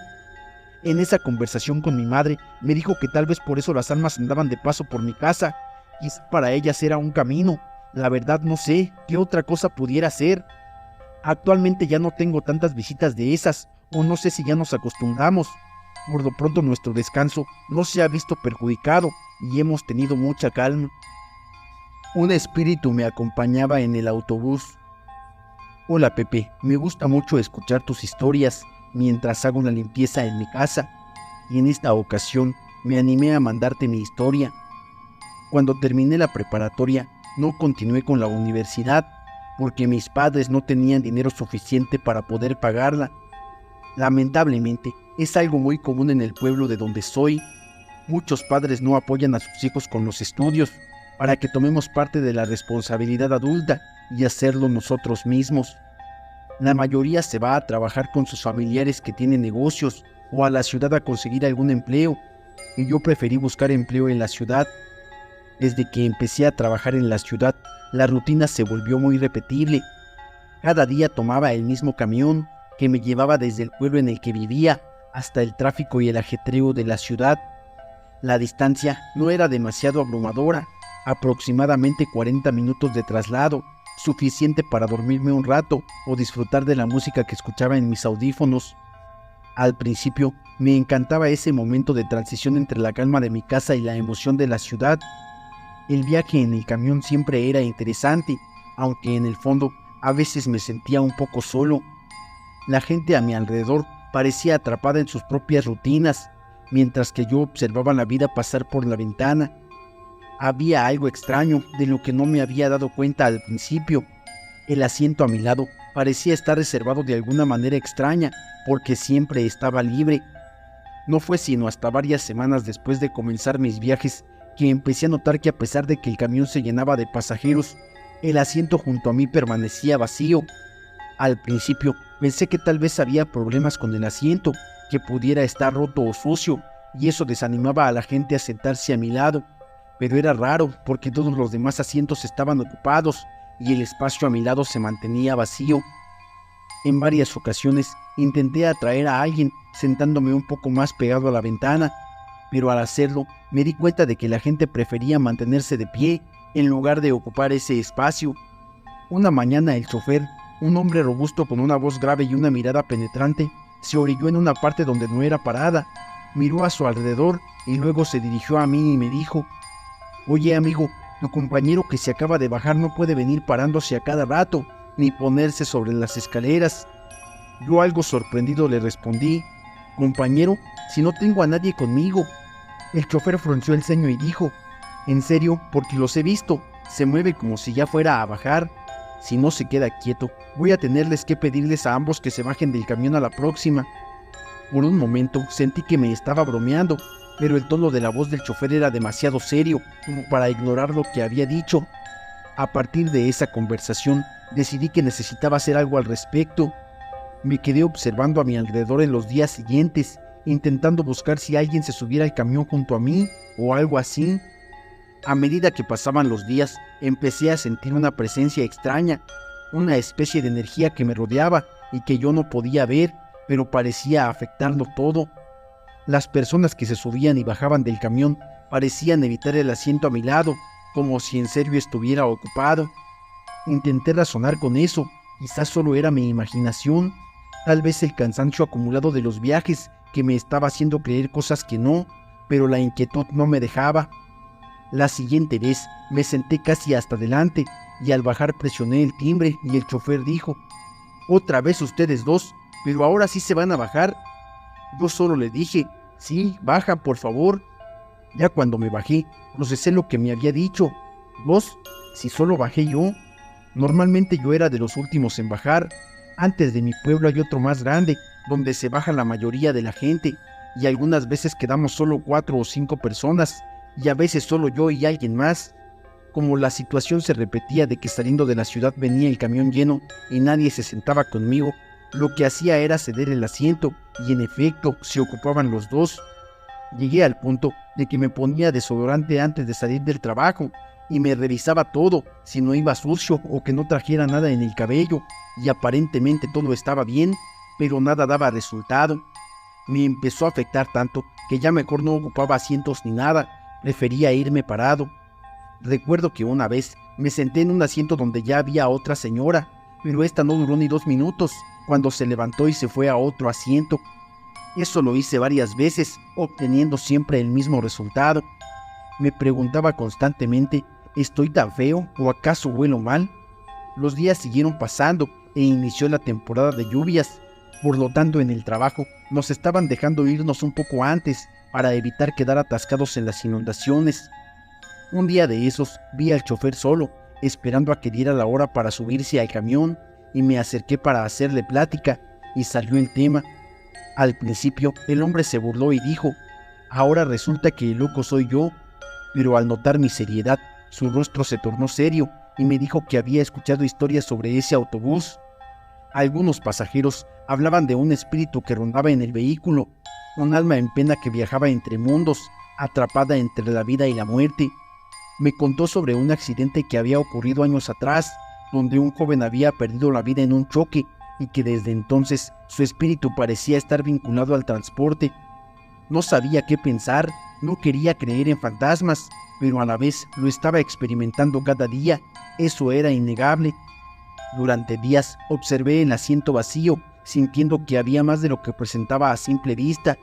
En esa conversación con mi madre me dijo que tal vez por eso las almas andaban de paso por mi casa. Quizá para ellas era un camino. La verdad no sé qué otra cosa pudiera ser. Actualmente ya no tengo tantas visitas de esas, o no sé si ya nos acostumbramos. Por lo pronto nuestro descanso no se ha visto perjudicado y hemos tenido mucha calma. Un espíritu me acompañaba en el autobús. Hola Pepe, me gusta mucho escuchar tus historias mientras hago una limpieza en mi casa, y en esta ocasión me animé a mandarte mi historia. Cuando terminé la preparatoria, no continué con la universidad, porque mis padres no tenían dinero suficiente para poder pagarla. Lamentablemente, es algo muy común en el pueblo de donde soy. Muchos padres no apoyan a sus hijos con los estudios, para que tomemos parte de la responsabilidad adulta y hacerlo nosotros mismos. La mayoría se va a trabajar con sus familiares que tienen negocios o a la ciudad a conseguir algún empleo, y yo preferí buscar empleo en la ciudad. Desde que empecé a trabajar en la ciudad, la rutina se volvió muy repetible. Cada día tomaba el mismo camión que me llevaba desde el pueblo en el que vivía hasta el tráfico y el ajetreo de la ciudad. La distancia no era demasiado abrumadora, aproximadamente 40 minutos de traslado, suficiente para dormirme un rato o disfrutar de la música que escuchaba en mis audífonos. Al principio me encantaba ese momento de transición entre la calma de mi casa y la emoción de la ciudad. El viaje en el camión siempre era interesante, aunque en el fondo a veces me sentía un poco solo. La gente a mi alrededor parecía atrapada en sus propias rutinas, mientras que yo observaba la vida pasar por la ventana. Había algo extraño de lo que no me había dado cuenta al principio. El asiento a mi lado parecía estar reservado de alguna manera extraña, porque siempre estaba libre. No fue sino hasta varias semanas después de comenzar mis viajes que empecé a notar que a pesar de que el camión se llenaba de pasajeros, el asiento junto a mí permanecía vacío. Al principio pensé que tal vez había problemas con el asiento, que pudiera estar roto o sucio, y eso desanimaba a la gente a sentarse a mi lado. Pero era raro porque todos los demás asientos estaban ocupados y el espacio a mi lado se mantenía vacío. En varias ocasiones intenté atraer a alguien sentándome un poco más pegado a la ventana, pero al hacerlo me di cuenta de que la gente prefería mantenerse de pie en lugar de ocupar ese espacio. Una mañana el chofer, un hombre robusto con una voz grave y una mirada penetrante, se orilló en una parte donde no era parada, miró a su alrededor y luego se dirigió a mí y me dijo: «Oye amigo, tu compañero que se acaba de bajar no puede venir parándose a cada rato, ni ponerse sobre las escaleras». Yo algo sorprendido le respondí: «Compañero, si no tengo a nadie conmigo». El chofer frunció el ceño y dijo: «¿En serio? Porque los he visto, se mueve como si ya fuera a bajar. Si no se queda quieto, voy a tenerles que pedirles a ambos que se bajen del camión a la próxima». Por un momento sentí que me estaba bromeando, pero el tono de la voz del chofer era demasiado serio como para ignorar lo que había dicho. A partir de esa conversación, decidí que necesitaba hacer algo al respecto. Me quedé observando a mi alrededor en los días siguientes, intentando buscar si alguien se subiera al camión junto a mí o algo así. A medida que pasaban los días, empecé a sentir una presencia extraña, una especie de energía que me rodeaba y que yo no podía ver, pero parecía afectarlo todo. Las personas que se subían y bajaban del camión parecían evitar el asiento a mi lado, como si en serio estuviera ocupado. Intenté razonar con eso, quizás solo era mi imaginación, tal vez el cansancio acumulado de los viajes que me estaba haciendo creer cosas que no, pero la inquietud no me dejaba. La siguiente vez me senté casi hasta adelante y al bajar presioné el timbre y el chofer dijo: «Otra vez ustedes dos, pero ahora sí se van a bajar». Yo solo le dije, sí, baja, por favor. Ya cuando me bajé, procesé lo que me había dicho. ¿Vos? Si solo bajé yo. Normalmente yo era de los últimos en bajar. Antes de mi pueblo hay otro más grande, donde se baja la mayoría de la gente, y algunas veces quedamos solo 4 o 5 personas, y a veces solo yo y alguien más. Como la situación se repetía de que saliendo de la ciudad venía el camión lleno y nadie se sentaba conmigo, lo que hacía era ceder el asiento, y en efecto se ocupaban los dos. Llegué al punto de que me ponía desodorante antes de salir del trabajo y me revisaba todo, si no iba sucio o que no trajera nada en el cabello, y aparentemente todo estaba bien, pero nada daba resultado. Me empezó a afectar tanto que ya mejor no ocupaba asientos ni nada, prefería irme parado. Recuerdo que una vez me senté en un asiento donde ya había otra señora, pero esta no duró ni 2 minutos, cuando se levantó y se fue a otro asiento. Eso lo hice varias veces, obteniendo siempre el mismo resultado. Me preguntaba constantemente, ¿estoy tan feo o acaso huelo mal? Los días siguieron pasando e inició la temporada de lluvias. Por lo tanto, en el trabajo nos estaban dejando irnos un poco antes para evitar quedar atascados en las inundaciones. Un día de esos vi al chofer solo, esperando a que diera la hora para subirse al camión, y me acerqué para hacerle plática, y salió el tema. Al principio, el hombre se burló y dijo, ahora resulta que el loco soy yo, pero al notar mi seriedad, su rostro se tornó serio y me dijo que había escuchado historias sobre ese autobús. Algunos pasajeros hablaban de un espíritu que rondaba en el vehículo, un alma en pena que viajaba entre mundos, atrapada entre la vida y la muerte. Me contó sobre un accidente que había ocurrido años atrás, donde un joven había perdido la vida en un choque y que desde entonces su espíritu parecía estar vinculado al transporte. No sabía qué pensar, no quería creer en fantasmas, pero a la vez lo estaba experimentando cada día, eso era innegable. Durante días observé el asiento vacío, sintiendo que había más de lo que presentaba a simple vista.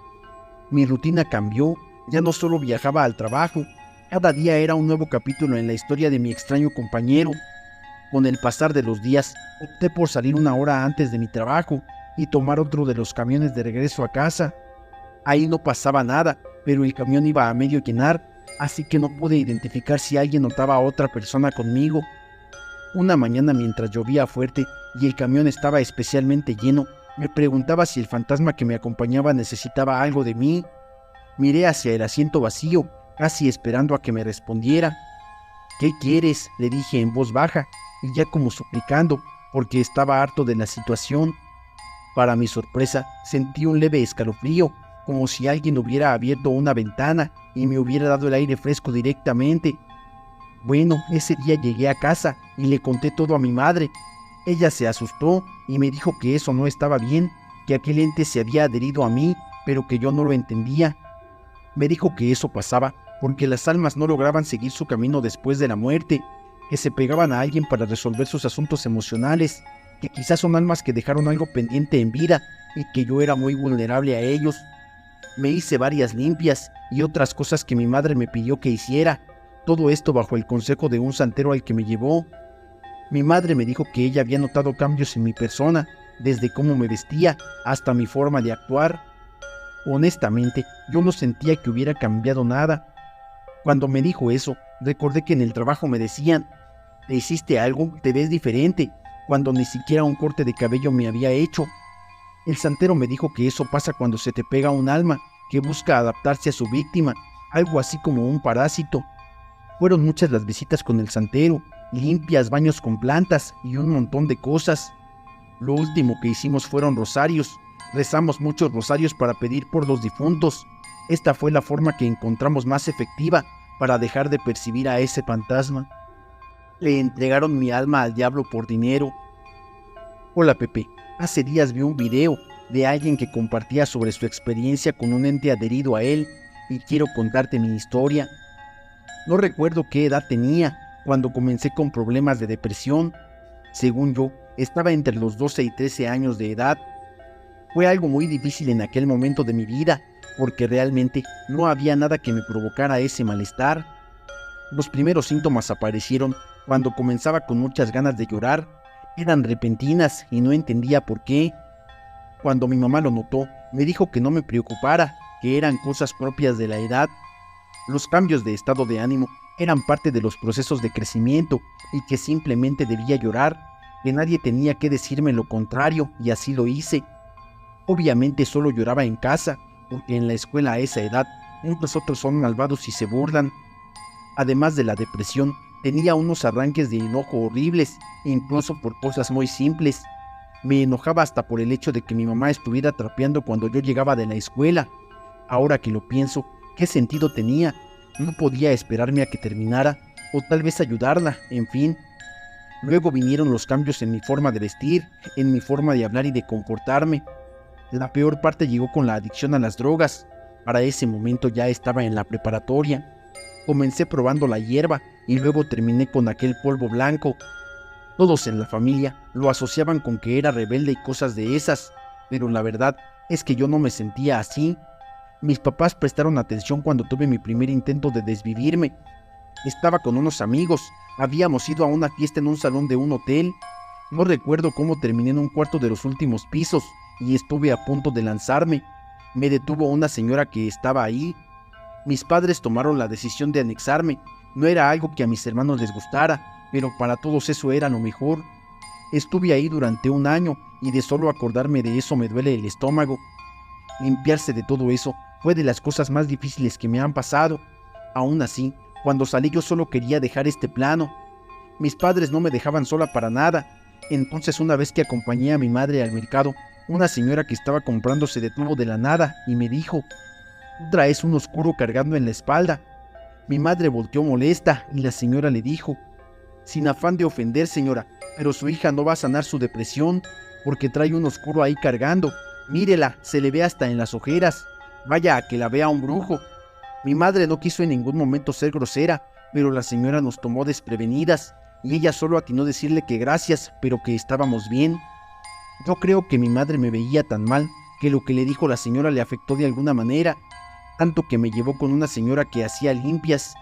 Mi rutina cambió, ya no solo viajaba al trabajo, cada día era un nuevo capítulo en la historia de mi extraño compañero. Con el pasar de los días, opté por salir 1 hora antes de mi trabajo y tomar otro de los camiones de regreso a casa. Ahí no pasaba nada, pero el camión iba a medio llenar, así que no pude identificar si alguien notaba a otra persona conmigo. Una mañana mientras llovía fuerte y el camión estaba especialmente lleno, me preguntaba si el fantasma que me acompañaba necesitaba algo de mí. Miré hacia el asiento vacío, casi esperando a que me respondiera. ¿Qué quieres?, le dije en voz baja, y ya como suplicando, porque estaba harto de la situación. Para mi sorpresa, sentí un leve escalofrío, como si alguien hubiera abierto una ventana y me hubiera dado el aire fresco directamente. Bueno, ese día llegué a casa y le conté todo a mi madre. Ella se asustó y me dijo que eso no estaba bien, que aquel ente se había adherido a mí, pero que yo no lo entendía. Me dijo que eso pasaba porque las almas no lograban seguir su camino después de la muerte, que se pegaban a alguien para resolver sus asuntos emocionales, que quizás son almas que dejaron algo pendiente en vida y que yo era muy vulnerable a ellos. Me hice varias limpias y otras cosas que mi madre me pidió que hiciera, todo esto bajo el consejo de un santero al que me llevó. Mi madre me dijo que ella había notado cambios en mi persona, desde cómo me vestía hasta mi forma de actuar. Honestamente, yo no sentía que hubiera cambiado nada. Cuando me dijo eso, recordé que en el trabajo me decían, ¿te hiciste algo? ¿Te ves diferente?, cuando ni siquiera un corte de cabello me había hecho. El santero me dijo que eso pasa cuando se te pega un alma, que busca adaptarse a su víctima, algo así como un parásito. Fueron muchas las visitas con el santero, limpias, baños con plantas y un montón de cosas. Lo último que hicimos fueron rosarios. Rezamos muchos rosarios para pedir por los difuntos. Esta fue la forma que encontramos más efectiva para dejar de percibir a ese fantasma. Le entregaron mi alma al diablo por dinero. Hola Pepe, hace días vi un video de alguien que compartía sobre su experiencia con un ente adherido a él y quiero contarte mi historia. No recuerdo qué edad tenía cuando comencé con problemas de depresión. Según yo, estaba entre los 12 y 13 años de edad. Fue algo muy difícil en aquel momento de mi vida, porque realmente no había nada que me provocara ese malestar. Los primeros síntomas aparecieron cuando comenzaba con muchas ganas de llorar. Eran repentinas y no entendía por qué. Cuando mi mamá lo notó, Me dijo que no me preocupara, que eran cosas propias de la edad. Los cambios de estado de ánimo eran parte de los procesos de crecimiento y que simplemente debía llorar, que nadie tenía que decirme lo contrario, y así lo hice. Obviamente solo lloraba en casa, porque en la escuela a esa edad muchos otros son malvados y se burlan. Además de la depresión, tenía unos arranques de enojo horribles, incluso por cosas muy simples. Me enojaba hasta por el hecho de que mi mamá estuviera trapeando cuando yo llegaba de la escuela. Ahora que lo pienso, ¿qué sentido tenía? No podía esperarme a que terminara, o tal vez ayudarla, en fin. Luego vinieron los cambios en mi forma de vestir, en mi forma de hablar y de comportarme. La peor parte llegó con la adicción a las drogas. Para ese momento ya estaba en la preparatoria. Comencé probando la hierba y luego terminé con aquel polvo blanco. Todos en la familia lo asociaban con que era rebelde y cosas de esas, pero la verdad es que yo no me sentía así. Mis papás prestaron atención cuando tuve mi primer intento de desvivirme. Estaba con unos amigos, habíamos ido a una fiesta en un salón de un hotel. No recuerdo cómo terminé en un cuarto de los últimos pisos y estuve a punto de lanzarme. Me detuvo una señora que estaba ahí. Mis padres tomaron la decisión de anexarme. No era algo que a mis hermanos les gustara, pero para todos eso era lo mejor. Estuve ahí durante un año y de solo acordarme de eso me duele el estómago. Limpiarse de todo eso fue de las cosas más difíciles que me han pasado. Aún así, cuando salí yo solo quería dejar este plano. Mis padres no me dejaban sola para nada. Entonces una vez que acompañé a mi madre al mercado, una señora que estaba comprando se detuvo de la nada y me dijo: «Tú traes un oscuro cargando en la espalda». Mi madre volteó molesta y la señora le dijo: «Sin afán de ofender, señora, pero su hija no va a sanar su depresión porque trae un oscuro ahí cargando. Mírela, se le ve hasta en las ojeras. Vaya a que la vea un brujo». Mi madre no quiso en ningún momento ser grosera, pero la señora nos tomó desprevenidas y ella solo atinó a decirle que gracias, pero que estábamos bien. Yo creo que mi madre me veía tan mal que lo que le dijo la señora le afectó de alguna manera, tanto que me llevó con una señora que hacía limpias.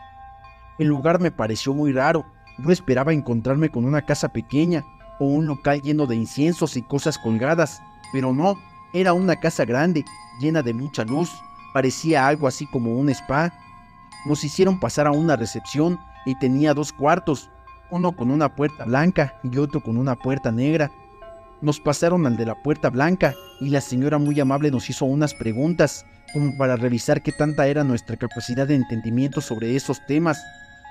El lugar me pareció muy raro. Yo esperaba encontrarme con una casa pequeña o un local lleno de inciensos y cosas colgadas, pero no, era una casa grande, llena de mucha luz. Parecía algo así como un spa. Nos hicieron pasar a una recepción y tenía 2 cuartos, uno con una puerta blanca y otro con una puerta negra. Nos pasaron al de la puerta blanca y la señora muy amable nos hizo unas preguntas como para revisar qué tanta era nuestra capacidad de entendimiento sobre esos temas,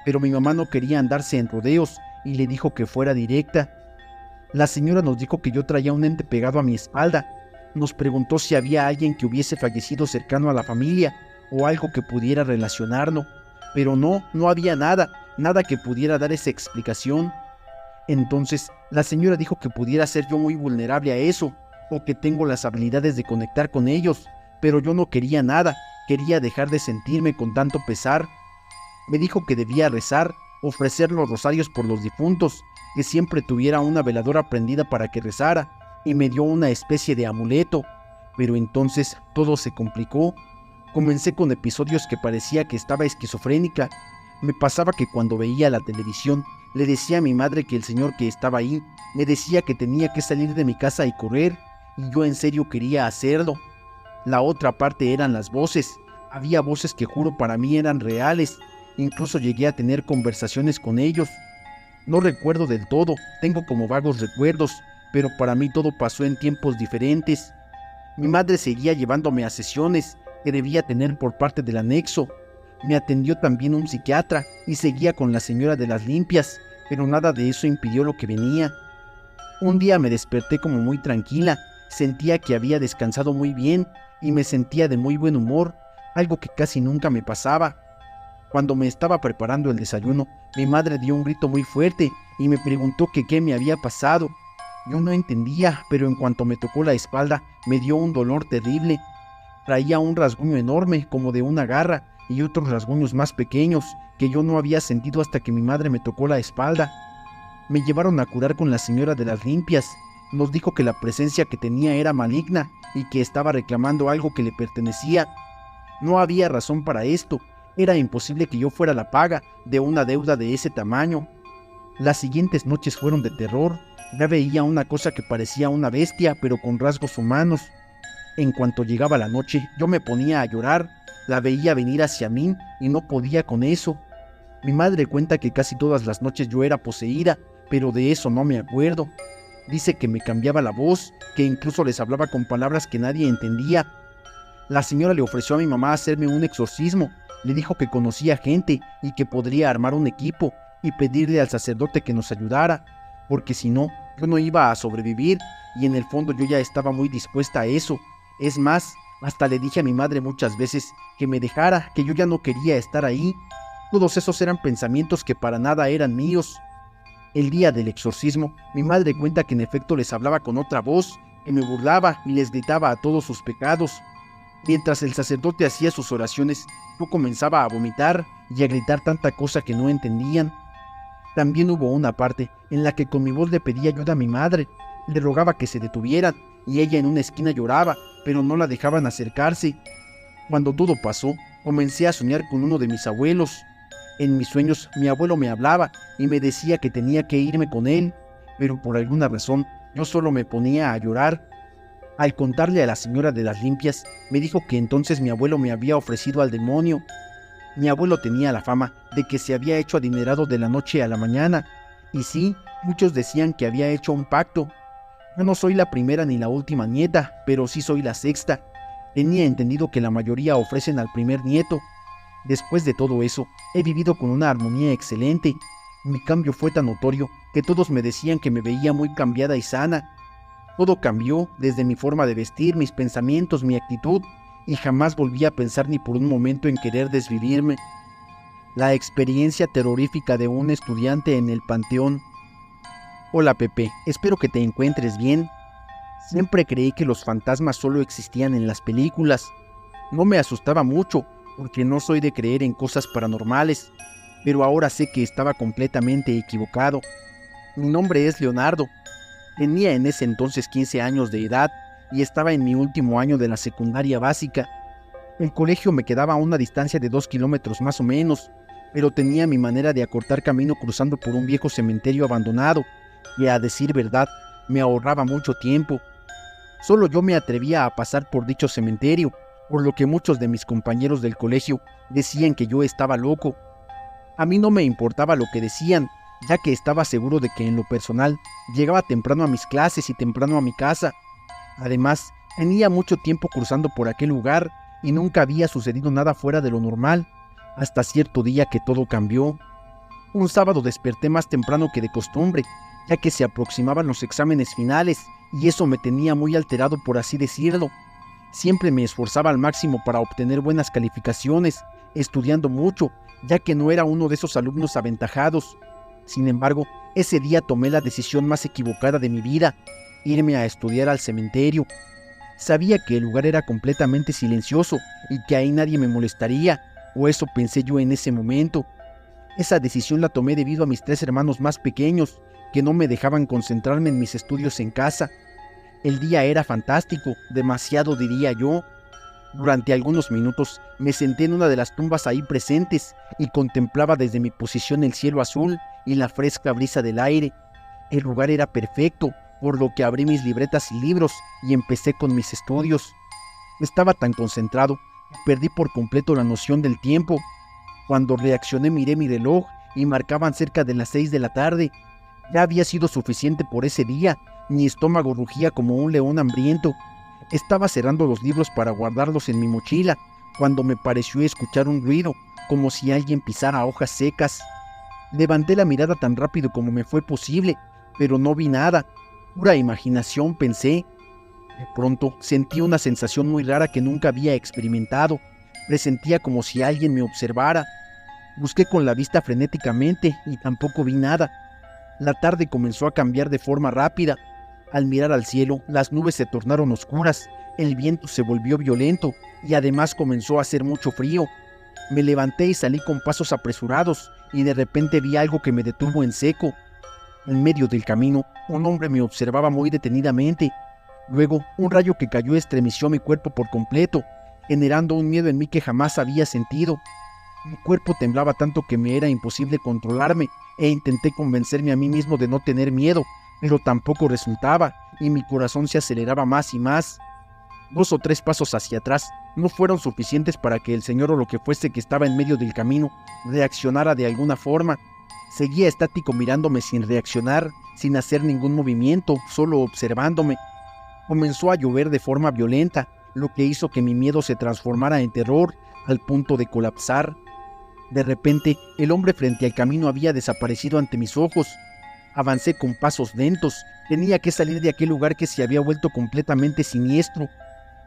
pero mi mamá no quería andarse en rodeos y le dijo que fuera directa. La señora nos dijo que yo traía un ente pegado a mi espalda. Nos preguntó si había alguien que hubiese fallecido cercano a la familia o algo que pudiera relacionarnos, pero no había nada que pudiera dar esa explicación. Entonces la señora dijo que pudiera ser yo muy vulnerable a eso, o que tengo las habilidades de conectar con ellos, pero yo no quería nada, quería dejar de sentirme con tanto pesar. Me dijo que debía rezar, ofrecer los rosarios por los difuntos, que siempre tuviera una veladora prendida para que rezara, y me dio una especie de amuleto. Pero entonces todo se complicó. Comencé con episodios que parecía que estaba esquizofrénica. Me pasaba que cuando veía la televisión, le decía a mi madre que el señor que estaba ahí me decía que tenía que salir de mi casa y correr, y yo en serio quería hacerlo. La otra parte eran las voces. Había voces que juro para mí eran reales. Incluso llegué a tener conversaciones con ellos. No recuerdo del todo, tengo como vagos recuerdos, pero para mí todo pasó en tiempos diferentes. Mi madre seguía llevándome a sesiones que debía tener por parte del anexo. Me atendió también un psiquiatra y seguía con la señora de las limpias, pero nada de eso impidió lo que venía. Un día me desperté como muy tranquila, sentía que había descansado muy bien y me sentía de muy buen humor, algo que casi nunca me pasaba. Cuando me estaba preparando el desayuno, mi madre dio un grito muy fuerte y me preguntó que qué me había pasado. Yo no entendía, pero en cuanto me tocó la espalda, me dio un dolor terrible. Traía un rasguño enorme, como de una garra, y otros rasguños más pequeños, que yo no había sentido hasta que mi madre me tocó la espalda. Me llevaron a curar con la señora de las limpias. Nos dijo que la presencia que tenía era maligna y que estaba reclamando algo que le pertenecía. No había razón para esto. Era imposible que yo fuera la paga de una deuda de ese tamaño. Las siguientes noches fueron de terror. Ya veía una cosa que parecía una bestia, pero con rasgos humanos. En cuanto llegaba la noche, yo me ponía a llorar, la veía venir hacia mí y no podía con eso. Mi madre cuenta que casi todas las noches yo era poseída, pero de eso no me acuerdo. Dice que me cambiaba la voz, que incluso les hablaba con palabras que nadie entendía. La señora le ofreció a mi mamá hacerme un exorcismo, le dijo que conocía gente y que podría armar un equipo y pedirle al sacerdote que nos ayudara, porque si no, yo no iba a sobrevivir y en el fondo yo ya estaba muy dispuesta a eso. Es más, hasta le dije a mi madre muchas veces que me dejara, que yo ya no quería estar ahí. Todos esos eran pensamientos que para nada eran míos. El día del exorcismo, mi madre cuenta que en efecto les hablaba con otra voz, que me burlaba y les gritaba a todos sus pecados. Mientras el sacerdote hacía sus oraciones, yo comenzaba a vomitar y a gritar tanta cosa que no entendían. También hubo una parte en la que con mi voz le pedí ayuda a mi madre, le rogaba que se detuvieran y ella en una esquina lloraba, pero no la dejaban acercarse. Cuando todo pasó, comencé a soñar con uno de mis abuelos. En mis sueños mi abuelo me hablaba y me decía que tenía que irme con él, pero por alguna razón yo solo me ponía a llorar. Al contarle a la señora de las limpias, me dijo que entonces mi abuelo me había ofrecido al demonio. Mi abuelo tenía la fama de que se había hecho adinerado de la noche a la mañana, y sí, muchos decían que había hecho un pacto. Yo no soy la primera ni la última nieta, pero sí soy la sexta. Tenía entendido que la mayoría ofrecen al primer nieto. Después de todo eso, he vivido con una armonía excelente. Mi cambio fue tan notorio que todos me decían que me veía muy cambiada y sana. Todo cambió, desde mi forma de vestir, mis pensamientos, mi actitud, y jamás volví a pensar ni por un momento en querer desvivirme. La experiencia terrorífica de un estudiante en el panteón. Hola Pepe, espero que te encuentres bien. Siempre creí que los fantasmas solo existían en las películas. No me asustaba mucho, porque no soy de creer en cosas paranormales, pero ahora sé que estaba completamente equivocado. Mi nombre es Leonardo. Tenía en ese entonces 15 años de edad y estaba en mi último año de la secundaria básica. El colegio me quedaba a una distancia de 2 kilómetros más o menos, pero tenía mi manera de acortar camino cruzando por un viejo cementerio abandonado, y a decir verdad, me ahorraba mucho tiempo. Solo yo me atrevía a pasar por dicho cementerio, por lo que muchos de mis compañeros del colegio decían que yo estaba loco. A mí no me importaba lo que decían, ya que estaba seguro de que en lo personal llegaba temprano a mis clases y temprano a mi casa. Además, tenía mucho tiempo cruzando por aquel lugar y nunca había sucedido nada fuera de lo normal, hasta cierto día que todo cambió. Un sábado desperté más temprano que de costumbre, ya que se aproximaban los exámenes finales y eso me tenía muy alterado, por así decirlo. Siempre me esforzaba al máximo para obtener buenas calificaciones, estudiando mucho, ya que no era uno de esos alumnos aventajados. Sin embargo, ese día tomé la decisión más equivocada de mi vida, irme a estudiar al cementerio. Sabía que el lugar era completamente silencioso y que ahí nadie me molestaría, o eso pensé yo en ese momento. Esa decisión la tomé debido a mis 3 hermanos más pequeños, que no me dejaban concentrarme en mis estudios en casa. El día era fantástico, demasiado diría yo. Durante algunos minutos me senté en una de las tumbas ahí presentes y contemplaba desde mi posición el cielo azul y la fresca brisa del aire. El lugar era perfecto, por lo que abrí mis libretas y libros y empecé con mis estudios. Estaba tan concentrado que perdí por completo la noción del tiempo. Cuando reaccioné miré mi reloj y marcaban cerca de las 6 de la tarde. Ya había sido suficiente por ese día, mi estómago rugía como un león hambriento. Estaba cerrando los libros para guardarlos en mi mochila, cuando me pareció escuchar un ruido, como si alguien pisara hojas secas. Levanté la mirada tan rápido como me fue posible, pero no vi nada. Pura imaginación, pensé. De pronto sentí una sensación muy rara que nunca había experimentado. Presentía como si alguien me observara. Busqué con la vista frenéticamente y tampoco vi nada. La tarde comenzó a cambiar de forma rápida. Al mirar al cielo, las nubes se tornaron oscuras, el viento se volvió violento y además comenzó a hacer mucho frío. Me levanté y salí con pasos apresurados y de repente vi algo que me detuvo en seco. En medio del camino, un hombre me observaba muy detenidamente. Luego, un rayo que cayó estremeció mi cuerpo por completo, generando un miedo en mí que jamás había sentido. Mi cuerpo temblaba tanto que me era imposible controlarme e intenté convencerme a mí mismo de no tener miedo, pero tampoco resultaba y mi corazón se aceleraba más y más. 2 o 3 pasos hacia atrás no fueron suficientes para que el señor o lo que fuese que estaba en medio del camino reaccionara de alguna forma. Seguía estático mirándome sin reaccionar, sin hacer ningún movimiento, solo observándome. Comenzó a llover de forma violenta, lo que hizo que mi miedo se transformara en terror al punto de colapsar. De repente, el hombre frente al camino había desaparecido ante mis ojos. Avancé con pasos lentos. Tenía que salir de aquel lugar que se había vuelto completamente siniestro.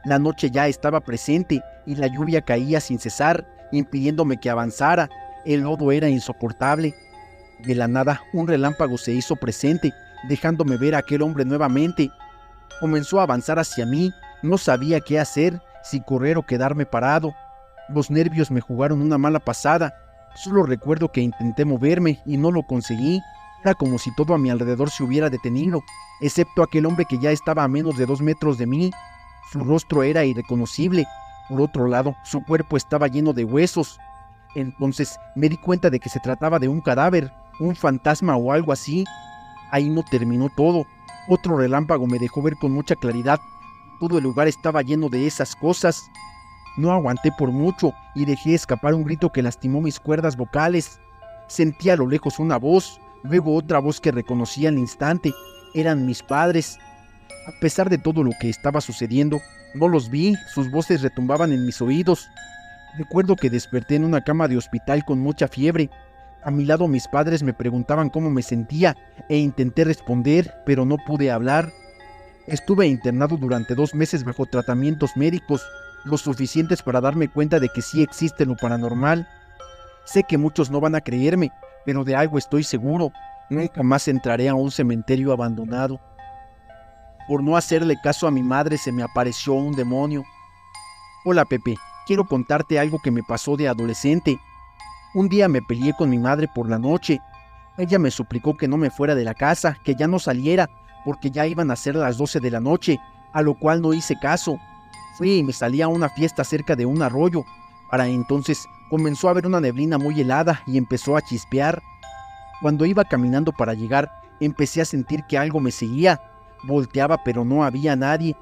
La noche ya estaba presente y la lluvia caía sin cesar, impidiéndome que avanzara. El lodo era insoportable. De la nada, un relámpago se hizo presente, dejándome ver a aquel hombre nuevamente. Comenzó a avanzar hacia mí. No sabía qué hacer, si correr o quedarme parado. Los nervios me jugaron una mala pasada. Solo recuerdo que intenté moverme y no lo conseguí. Era como si todo a mi alrededor se hubiera detenido, excepto aquel hombre que ya estaba a menos de 2 metros de mí. Su rostro era irreconocible. Por otro lado, su cuerpo estaba lleno de huesos. Entonces me di cuenta de que se trataba de un cadáver, un fantasma o algo así. Ahí no terminó todo. Otro relámpago me dejó ver con mucha claridad. Todo el lugar estaba lleno de esas cosas. No aguanté por mucho y dejé escapar un grito que lastimó mis cuerdas vocales. Sentí a lo lejos una voz, luego otra voz que reconocí al instante. Eran mis padres. A pesar de todo lo que estaba sucediendo, no los vi, sus voces retumbaban en mis oídos. Recuerdo que desperté en una cama de hospital con mucha fiebre. A mi lado mis padres me preguntaban cómo me sentía e intenté responder, pero no pude hablar. Estuve internado durante 2 meses bajo tratamientos médicos, lo suficientes para darme cuenta de que sí existe lo paranormal. Sé que muchos no van a creerme, pero de algo estoy seguro: nunca más entraré a un cementerio abandonado. Por no hacerle caso a mi madre se me apareció un demonio. Hola Pepe, quiero contarte algo que me pasó de adolescente. Un día me peleé con mi madre por la noche. Ella me suplicó que no me fuera de la casa, que ya no saliera, porque ya iban a ser las 12 de la noche, a lo cual no hice caso. Fui y me salí a una fiesta cerca de un arroyo. Para entonces comenzó a haber una neblina muy helada y empezó a chispear. Cuando iba caminando para llegar, empecé a sentir que algo me seguía. Volteaba, pero no había nadie.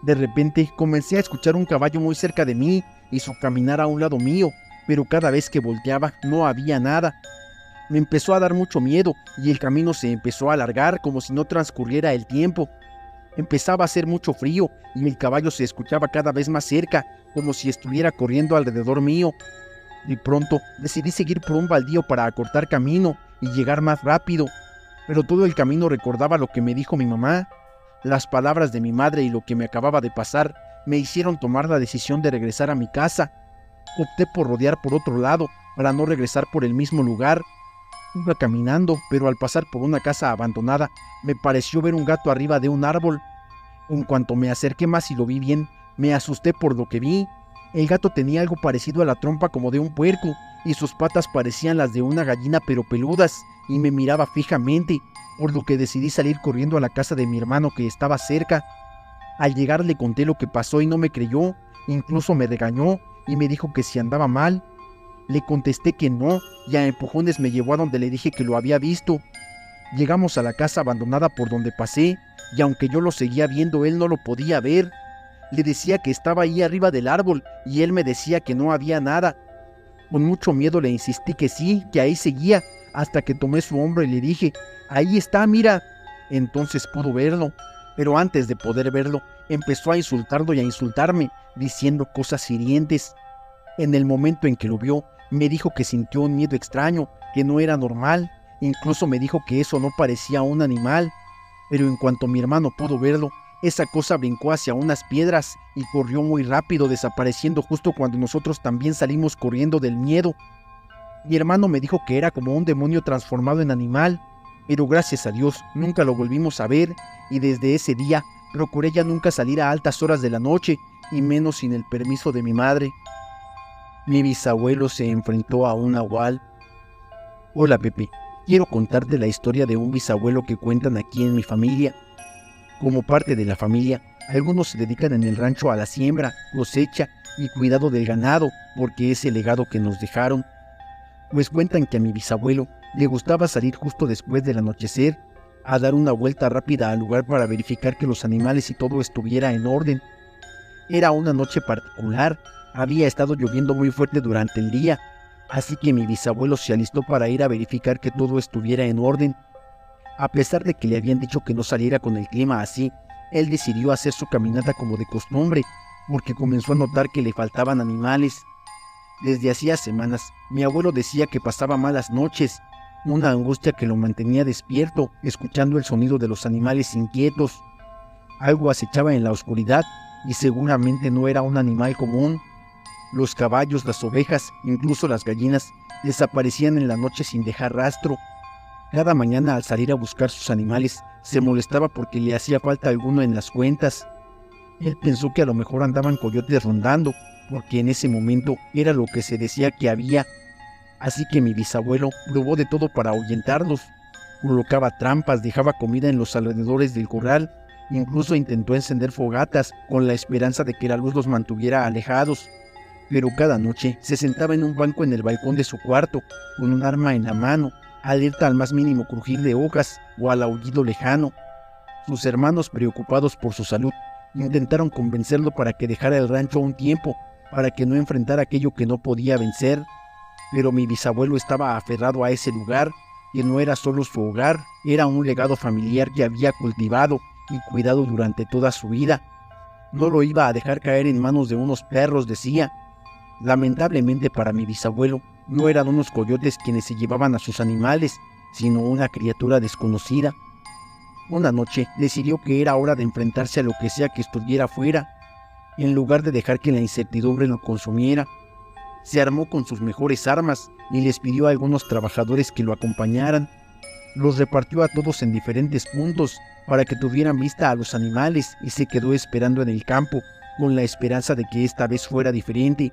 De repente comencé a escuchar un caballo muy cerca de mí y su caminar a un lado mío, pero cada vez que volteaba no había nada. Me empezó a dar mucho miedo y el camino se empezó a alargar como si no transcurriera el tiempo. Empezaba a hacer mucho frío y el caballo se escuchaba cada vez más cerca, como si estuviera corriendo alrededor mío. De pronto decidí seguir por un baldío para acortar camino y llegar más rápido, pero todo el camino recordaba lo que me dijo mi mamá. Las palabras de mi madre y lo que me acababa de pasar me hicieron tomar la decisión de regresar a mi casa. Opté por rodear por otro lado para no regresar por el mismo lugar. Iba caminando, pero al pasar por una casa abandonada, me pareció ver un gato arriba de un árbol. En cuanto me acerqué más y lo vi bien, me asusté por lo que vi. El gato tenía algo parecido a la trompa como de un puerco, y sus patas parecían las de una gallina pero peludas, y me miraba fijamente, por lo que decidí salir corriendo a la casa de mi hermano que estaba cerca. Al llegar le conté lo que pasó y no me creyó, incluso me regañó y me dijo que si andaba mal. Le contesté que no, y a empujones me llevó a donde le dije que lo había visto. Llegamos a la casa abandonada por donde pasé, y aunque yo lo seguía viendo, él no lo podía ver. Le decía que estaba ahí arriba del árbol, y él me decía que no había nada. Con mucho miedo le insistí que sí, que ahí seguía, hasta que tomé su hombro y le dije: «Ahí está, mira». Entonces pudo verlo, pero antes de poder verlo, empezó a insultarlo y a insultarme, diciendo cosas hirientes. En el momento en que lo vio, me dijo que sintió un miedo extraño, que no era normal. Incluso me dijo que eso no parecía un animal. Pero en cuanto mi hermano pudo verlo, esa cosa brincó hacia unas piedras y corrió muy rápido, desapareciendo justo cuando nosotros también salimos corriendo del miedo. Mi hermano me dijo que era como un demonio transformado en animal, pero gracias a Dios nunca lo volvimos a ver, y desde ese día procuré ya nunca salir a altas horas de la noche, y menos sin el permiso de mi madre. Mi bisabuelo se enfrentó a un nahual. Hola Pepe, quiero contarte la historia de un bisabuelo que cuentan aquí en mi familia. Como parte de la familia, algunos se dedican en el rancho a la siembra, cosecha y cuidado del ganado, porque es el legado que nos dejaron. Pues cuentan que a mi bisabuelo le gustaba salir justo después del anochecer, a dar una vuelta rápida al lugar para verificar que los animales y todo estuviera en orden. Era una noche particular, había estado lloviendo muy fuerte durante el día, así que mi bisabuelo se alistó para ir a verificar que todo estuviera en orden. A pesar de que le habían dicho que no saliera con el clima así, él decidió hacer su caminata como de costumbre, porque comenzó a notar que le faltaban animales. Desde hacía semanas, mi abuelo decía que pasaba malas noches, una angustia que lo mantenía despierto, escuchando el sonido de los animales inquietos. Algo acechaba en la oscuridad, y seguramente no era un animal común. Los caballos, las ovejas, incluso las gallinas, desaparecían en la noche sin dejar rastro. Cada mañana al salir a buscar sus animales, se molestaba porque le hacía falta alguno en las cuentas. Él pensó que a lo mejor andaban coyotes rondando, porque en ese momento era lo que se decía que había. Así que mi bisabuelo probó de todo para ahuyentarlos. Colocaba trampas, dejaba comida en los alrededores del corral, incluso intentó encender fogatas con la esperanza de que la luz los mantuviera alejados. Pero cada noche se sentaba en un banco en el balcón de su cuarto, con un arma en la mano, alerta al más mínimo crujir de hojas o al aullido lejano. Sus hermanos, preocupados por su salud, intentaron convencerlo para que dejara el rancho un tiempo, para que no enfrentara aquello que no podía vencer. Pero mi bisabuelo estaba aferrado a ese lugar, que no era solo su hogar, era un legado familiar que había cultivado y cuidado durante toda su vida. No lo iba a dejar caer en manos de unos perros, decía. Lamentablemente para mi bisabuelo, no eran unos coyotes quienes se llevaban a sus animales, sino una criatura desconocida. Una noche decidió que era hora de enfrentarse a lo que sea que estuviera afuera, en lugar de dejar que la incertidumbre lo consumiera. Se armó con sus mejores armas y les pidió a algunos trabajadores que lo acompañaran. Los repartió a todos en diferentes puntos para que tuvieran vista a los animales y se quedó esperando en el campo, con la esperanza de que esta vez fuera diferente.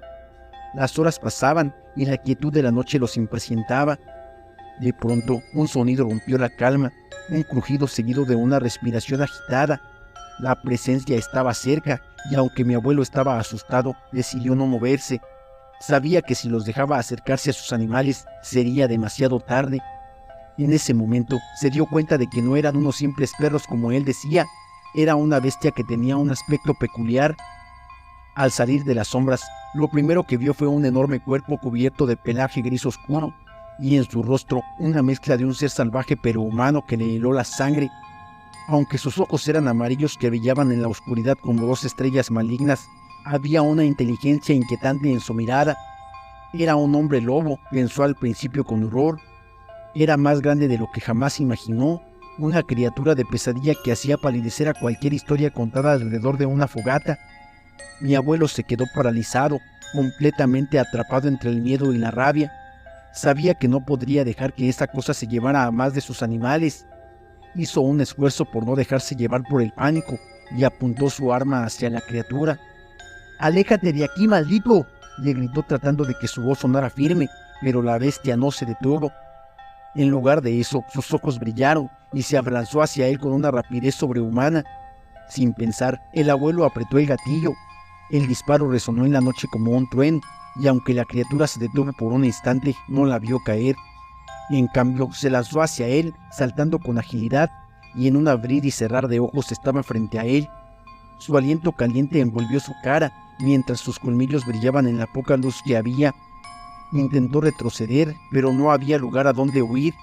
Las horas pasaban y la quietud de la noche los impacientaba. De pronto, un sonido rompió la calma, un crujido seguido de una respiración agitada. La presencia estaba cerca y aunque mi abuelo estaba asustado, decidió no moverse. Sabía que si los dejaba acercarse a sus animales, sería demasiado tarde. En ese momento, se dio cuenta de que no eran unos simples perros como él decía, era una bestia que tenía un aspecto peculiar. Al salir de las sombras, lo primero que vio fue un enorme cuerpo cubierto de pelaje gris oscuro, y en su rostro una mezcla de un ser salvaje pero humano que le heló la sangre. Aunque sus ojos eran amarillos que brillaban en la oscuridad como dos estrellas malignas, había una inteligencia inquietante en su mirada. Era un hombre lobo, pensó al principio con horror. Era más grande de lo que jamás imaginó, una criatura de pesadilla que hacía palidecer a cualquier historia contada alrededor de una fogata. Mi abuelo se quedó paralizado, completamente atrapado entre el miedo y la rabia. Sabía que no podría dejar que esa cosa se llevara a más de sus animales. Hizo un esfuerzo por no dejarse llevar por el pánico y apuntó su arma hacia la criatura. «¡Aléjate de aquí, maldito!», le gritó tratando de que su voz sonara firme, pero la bestia no se detuvo. En lugar de eso, sus ojos brillaron y se abalanzó hacia él con una rapidez sobrehumana. Sin pensar, el abuelo apretó el gatillo. El disparo resonó en la noche como un trueno, y aunque la criatura se detuvo por un instante, no la vio caer. En cambio, se lanzó hacia él, saltando con agilidad, y en un abrir y cerrar de ojos estaba frente a él. Su aliento caliente envolvió su cara, mientras sus colmillos brillaban en la poca luz que había. Intentó retroceder, pero no había lugar a donde huir.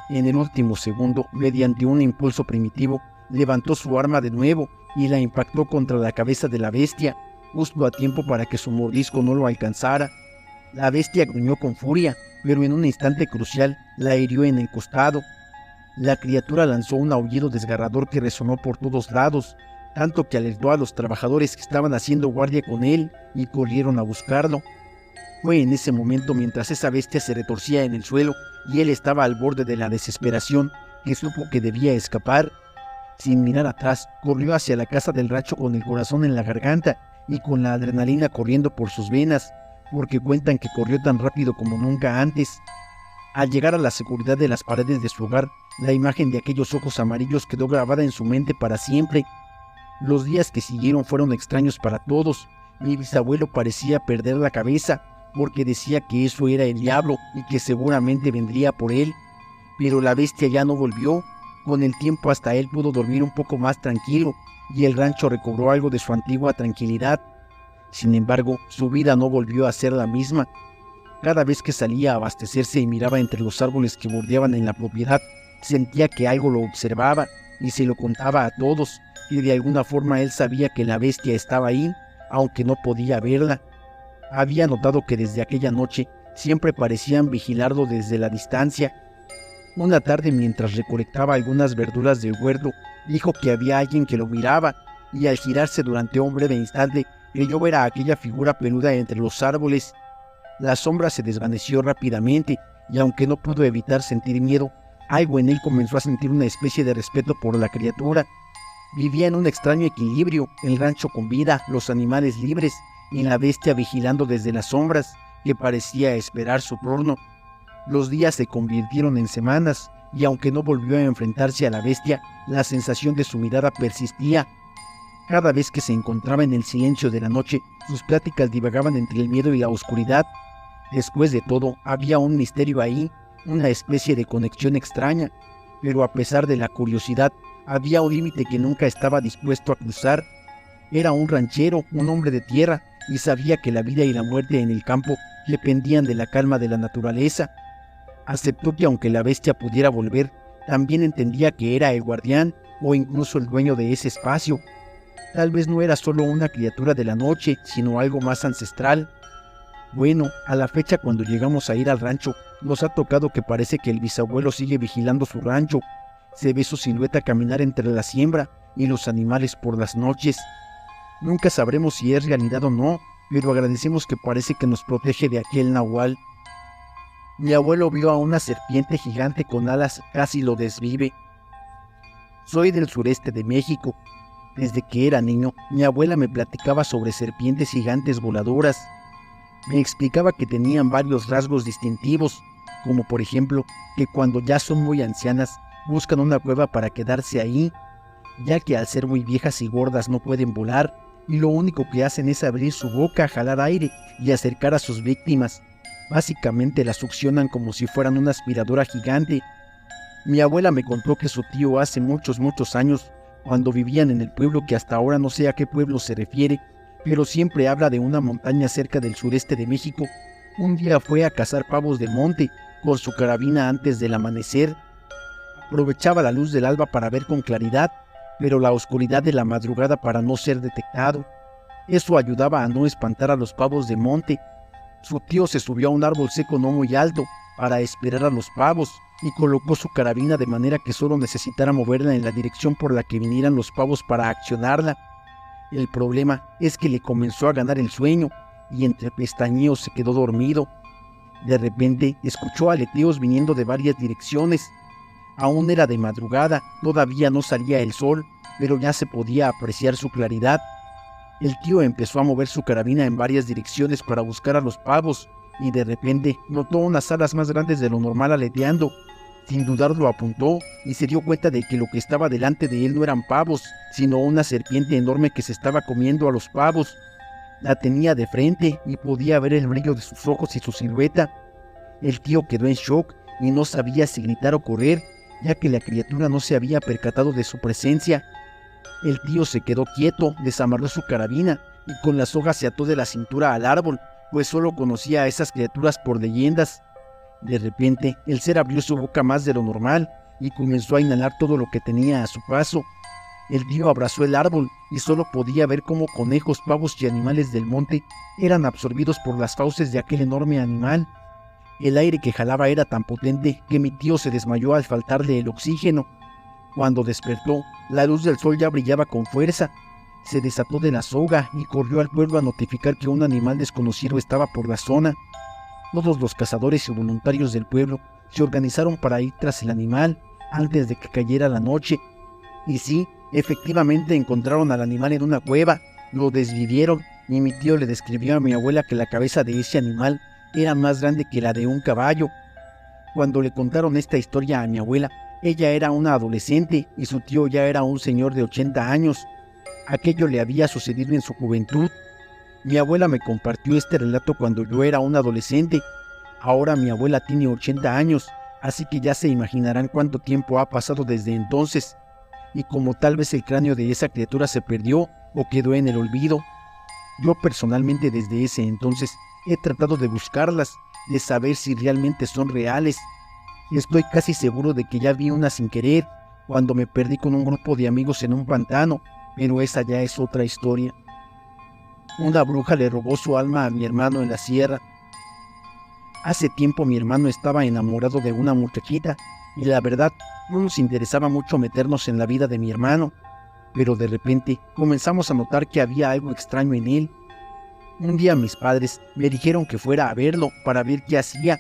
En el último segundo, mediante un impulso primitivo, levantó su arma de nuevo y la impactó contra la cabeza de la bestia, justo a tiempo para que su mordisco no lo alcanzara. La bestia gruñó con furia, pero en un instante crucial la hirió en el costado. La criatura lanzó un aullido desgarrador que resonó por todos lados, tanto que alertó a los trabajadores que estaban haciendo guardia con él y corrieron a buscarlo. Fue en ese momento, mientras esa bestia se retorcía en el suelo y él estaba al borde de la desesperación, que supo que debía escapar. Sin mirar atrás, corrió hacia la casa del rancho con el corazón en la garganta y con la adrenalina corriendo por sus venas, porque cuentan que corrió tan rápido como nunca antes. Al llegar a la seguridad de las paredes de su hogar, la imagen de aquellos ojos amarillos quedó grabada en su mente para siempre. Los días que siguieron fueron extraños para todos. Mi bisabuelo parecía perder la cabeza, porque decía que eso era el diablo y que seguramente vendría por él. Pero la bestia ya no volvió. Con el tiempo hasta él pudo dormir un poco más tranquilo, y el rancho recobró algo de su antigua tranquilidad. Sin embargo, su vida no volvió a ser la misma. Cada vez que salía a abastecerse y miraba entre los árboles que bordeaban en la propiedad, sentía que algo lo observaba y se lo contaba a todos, y de alguna forma él sabía que la bestia estaba ahí, aunque no podía verla. Había notado que desde aquella noche siempre parecían vigilarlo desde la distancia. Una tarde, mientras recolectaba algunas verduras del huerto, dijo que había alguien que lo miraba, y al girarse durante un breve instante, creyó ver a aquella figura peluda entre los árboles. La sombra se desvaneció rápidamente, y aunque no pudo evitar sentir miedo, algo en él comenzó a sentir una especie de respeto por la criatura. Vivía en un extraño equilibrio, el rancho con vida, los animales libres, y la bestia vigilando desde las sombras, que parecía esperar su turno. Los días se convirtieron en semanas, y aunque no volvió a enfrentarse a la bestia, la sensación de su mirada persistía. Cada vez que se encontraba en el silencio de la noche, sus pláticas divagaban entre el miedo y la oscuridad. Después de todo, había un misterio ahí, una especie de conexión extraña, pero a pesar de la curiosidad, había un límite que nunca estaba dispuesto a cruzar. Era un ranchero, un hombre de tierra, y sabía que la vida y la muerte en el campo dependían de la calma de la naturaleza. Aceptó que aunque la bestia pudiera volver, también entendía que era el guardián o incluso el dueño de ese espacio. Tal vez no era solo una criatura de la noche, sino algo más ancestral. Bueno, a la fecha cuando llegamos a ir al rancho, nos ha tocado que parece que el bisabuelo sigue vigilando su rancho. Se ve su silueta caminar entre la siembra y los animales por las noches. Nunca sabremos si es realidad o no, pero agradecemos que parece que nos protege de aquel nahual. Mi abuelo vio a una serpiente gigante con alas, casi lo desvive. Soy del sureste de México. Desde que era niño, mi abuela me platicaba sobre serpientes gigantes voladoras. Me explicaba que tenían varios rasgos distintivos, como por ejemplo, que cuando ya son muy ancianas, buscan una cueva para quedarse ahí, ya que al ser muy viejas y gordas no pueden volar, y lo único que hacen es abrir su boca, jalar aire y acercar a sus víctimas. Básicamente las succionan como si fueran una aspiradora gigante. Mi abuela me contó que su tío hace muchos años, cuando vivían en el pueblo que hasta ahora no sé a qué pueblo se refiere, pero siempre habla de una montaña cerca del sureste de México. Un día fue a cazar pavos de monte con su carabina antes del amanecer. Aprovechaba la luz del alba para ver con claridad, pero la oscuridad de la madrugada para no ser detectado. Eso ayudaba a no espantar a los pavos de monte. Su tío se subió a un árbol seco no muy alto para esperar a los pavos y colocó su carabina de manera que solo necesitara moverla en la dirección por la que vinieran los pavos para accionarla. El problema es que le comenzó a ganar el sueño y entre pestañeos se quedó dormido. De repente escuchó aleteos viniendo de varias direcciones. Aún era de madrugada, todavía no salía el sol, pero ya se podía apreciar su claridad. El tío empezó a mover su carabina en varias direcciones para buscar a los pavos, y de repente notó unas alas más grandes de lo normal aleteando. Sin dudarlo apuntó y se dio cuenta de que lo que estaba delante de él no eran pavos, sino una serpiente enorme que se estaba comiendo a los pavos. La tenía de frente y podía ver el brillo de sus ojos y su silueta. El tío quedó en shock y no sabía si gritar o correr, ya que la criatura no se había percatado de su presencia. El tío se quedó quieto, desamarró su carabina y con la soga se ató de la cintura al árbol, pues solo conocía a esas criaturas por leyendas. De repente, el ser abrió su boca más de lo normal y comenzó a inhalar todo lo que tenía a su paso. El tío abrazó el árbol y solo podía ver cómo conejos, pavos y animales del monte eran absorbidos por las fauces de aquel enorme animal. El aire que jalaba era tan potente que mi tío se desmayó al faltarle el oxígeno. Cuando despertó, la luz del sol ya brillaba con fuerza. Se desató de la soga y corrió al pueblo a notificar que un animal desconocido estaba por la zona. Todos los cazadores y voluntarios del pueblo se organizaron para ir tras el animal antes de que cayera la noche. Y sí, efectivamente encontraron al animal en una cueva, lo desvivieron y mi tío le describió a mi abuela que la cabeza de ese animal era más grande que la de un caballo. Cuando le contaron esta historia a mi abuela, ella era una adolescente y su tío ya era un señor de 80 años. Aquello le había sucedido en su juventud. Mi abuela me compartió este relato cuando yo era un adolescente. Ahora mi abuela tiene 80 años, así que ya se imaginarán cuánto tiempo ha pasado desde entonces. y como tal vez el cráneo de esa criatura se perdió o quedó en el olvido. Yo personalmente desde ese entonces he tratado de buscarlas, de saber si realmente son reales. Estoy casi seguro de que ya vi una sin querer, cuando me perdí con un grupo de amigos en un pantano, pero esa ya es otra historia. Una bruja le robó su alma a mi hermano en la sierra. Hace tiempo mi hermano estaba enamorado de una muchachita, y la verdad no nos interesaba mucho meternos en la vida de mi hermano, pero de repente comenzamos a notar que había algo extraño en él. Un día mis padres me dijeron que fuera a verlo para ver qué hacía.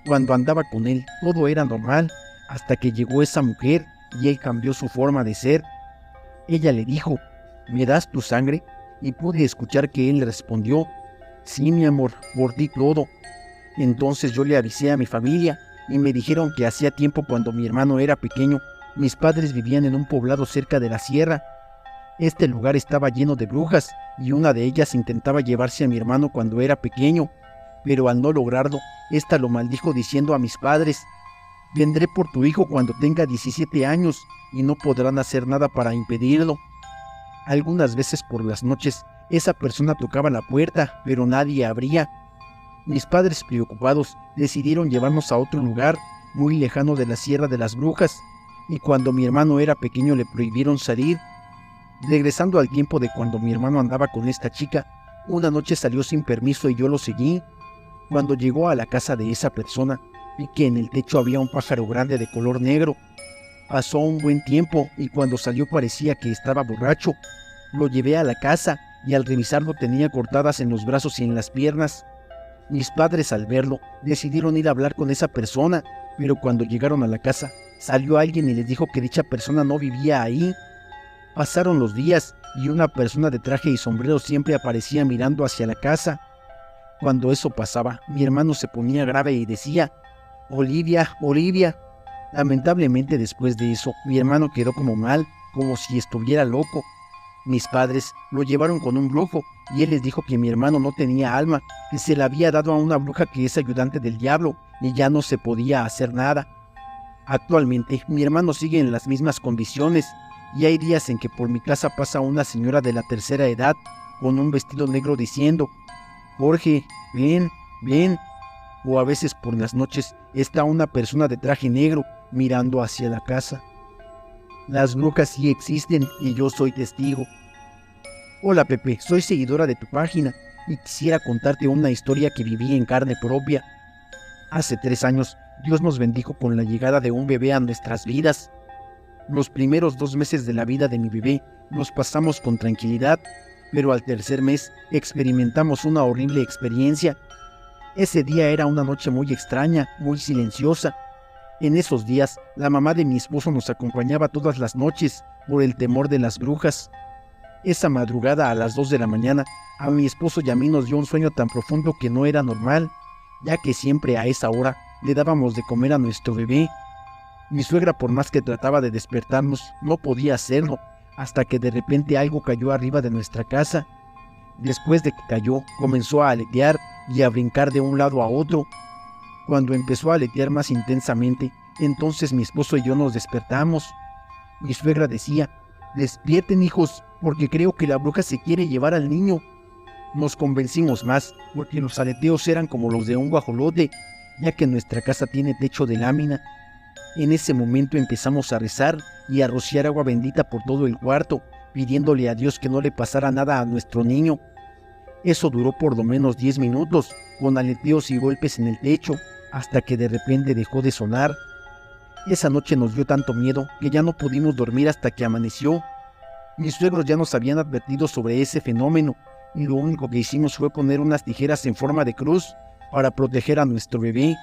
Cuando andaba con él todo era normal, hasta que llegó esa mujer y él cambió su forma de ser. Ella le dijo: ¿me das tu sangre? Y pude escuchar que él le respondió: sí, mi amor, por ti todo. Entonces yo le avisé a mi familia y me dijeron que hacía tiempo, cuando mi hermano era pequeño, mis padres vivían en un poblado cerca de la sierra. Este lugar estaba lleno de brujas y una de ellas intentaba llevarse a mi hermano cuando era pequeño, pero al no lograrlo, ésta lo maldijo diciendo a mis padres: vendré por tu hijo cuando tenga 17 años y no podrán hacer nada para impedirlo. Algunas veces por las noches esa persona tocaba la puerta, pero nadie abría. Mis padres, preocupados, decidieron llevarnos a otro lugar muy lejano de la Sierra de las Brujas, y cuando mi hermano era pequeño le prohibieron salir. Regresando al tiempo de cuando mi hermano andaba con esta chica, una noche salió sin permiso y yo lo seguí. Cuando llegó a la casa de esa persona, vi que en el techo había un pájaro grande de color negro. Pasó un buen tiempo y cuando salió parecía que estaba borracho. Lo llevé a la casa y al revisarlo tenía cortadas en los brazos y en las piernas. Mis padres, al verlo, decidieron ir a hablar con esa persona, pero cuando llegaron a la casa, salió alguien y les dijo que dicha persona no vivía ahí. Pasaron los días y una persona de traje y sombrero siempre aparecía mirando hacia la casa. Cuando eso pasaba, mi hermano se ponía grave y decía: Olivia, Olivia. Lamentablemente después de eso, mi hermano quedó como mal, como si estuviera loco. Mis padres lo llevaron con un brujo y él les dijo que mi hermano no tenía alma, que se la había dado a una bruja que es ayudante del diablo y ya no se podía hacer nada. Actualmente mi hermano sigue en las mismas condiciones y hay días en que por mi casa pasa una señora de la tercera edad con un vestido negro diciendo: Jorge, ven, ven. O a veces por las noches está una persona de traje negro mirando hacia la casa. Las brujas sí existen y yo soy testigo. Hola Pepe, soy seguidora de tu página y quisiera contarte una historia que viví en carne propia. Hace 3 años, Dios nos bendijo con la llegada de un bebé a nuestras vidas. Los primeros 2 meses de la vida de mi bebé los pasamos con tranquilidad, pero al tercer mes experimentamos una horrible experiencia. Ese día era una noche muy extraña, muy silenciosa. En esos días, la mamá de mi esposo nos acompañaba todas las noches por el temor de las brujas. Esa madrugada a las 2 de la mañana, a mi esposo y a mí nos dio un sueño tan profundo que no era normal, ya que siempre a esa hora le dábamos de comer a nuestro bebé. Mi suegra, por más que trataba de despertarnos, no podía hacerlo, hasta que de repente algo cayó arriba de nuestra casa. Después de que cayó, comenzó a aletear y a brincar de un lado a otro. Cuando empezó a aletear más intensamente, entonces mi esposo y yo nos despertamos. Mi suegra decía: despierten, hijos, porque creo que la bruja se quiere llevar al niño. Nos convencimos más, porque los aleteos eran como los de un guajolote, ya que nuestra casa tiene techo de lámina. En ese momento empezamos a rezar y a rociar agua bendita por todo el cuarto, pidiéndole a Dios que no le pasara nada a nuestro niño. Eso duró por lo menos 10 minutos, con aleteos y golpes en el techo, hasta que de repente dejó de sonar. Esa noche nos dio tanto miedo que ya no pudimos dormir hasta que amaneció. Mis suegros ya nos habían advertido sobre ese fenómeno, y lo único que hicimos fue poner unas tijeras en forma de cruz para proteger a nuestro bebé.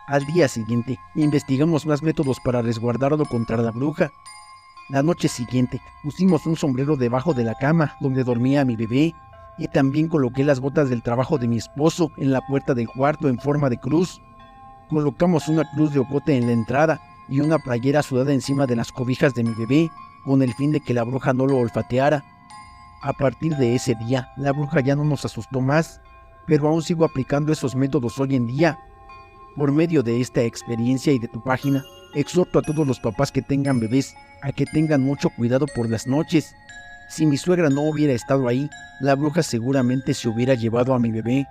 Al día siguiente, investigamos más métodos para resguardarlo contra la bruja. La noche siguiente, pusimos un sombrero debajo de la cama donde dormía mi bebé, y también coloqué las botas del trabajo de mi esposo en la puerta del cuarto en forma de cruz. Colocamos una cruz de ocote en la entrada y una playera sudada encima de las cobijas de mi bebé, con el fin de que la bruja no lo olfateara. A partir de ese día, la bruja ya no nos asustó más, pero aún sigo aplicando esos métodos hoy en día. Por medio de esta experiencia y de tu página, Exhorto a todos los papás que tengan bebés a que tengan mucho cuidado por las noches. Si mi suegra no hubiera estado ahí, la bruja seguramente se hubiera llevado a mi bebé.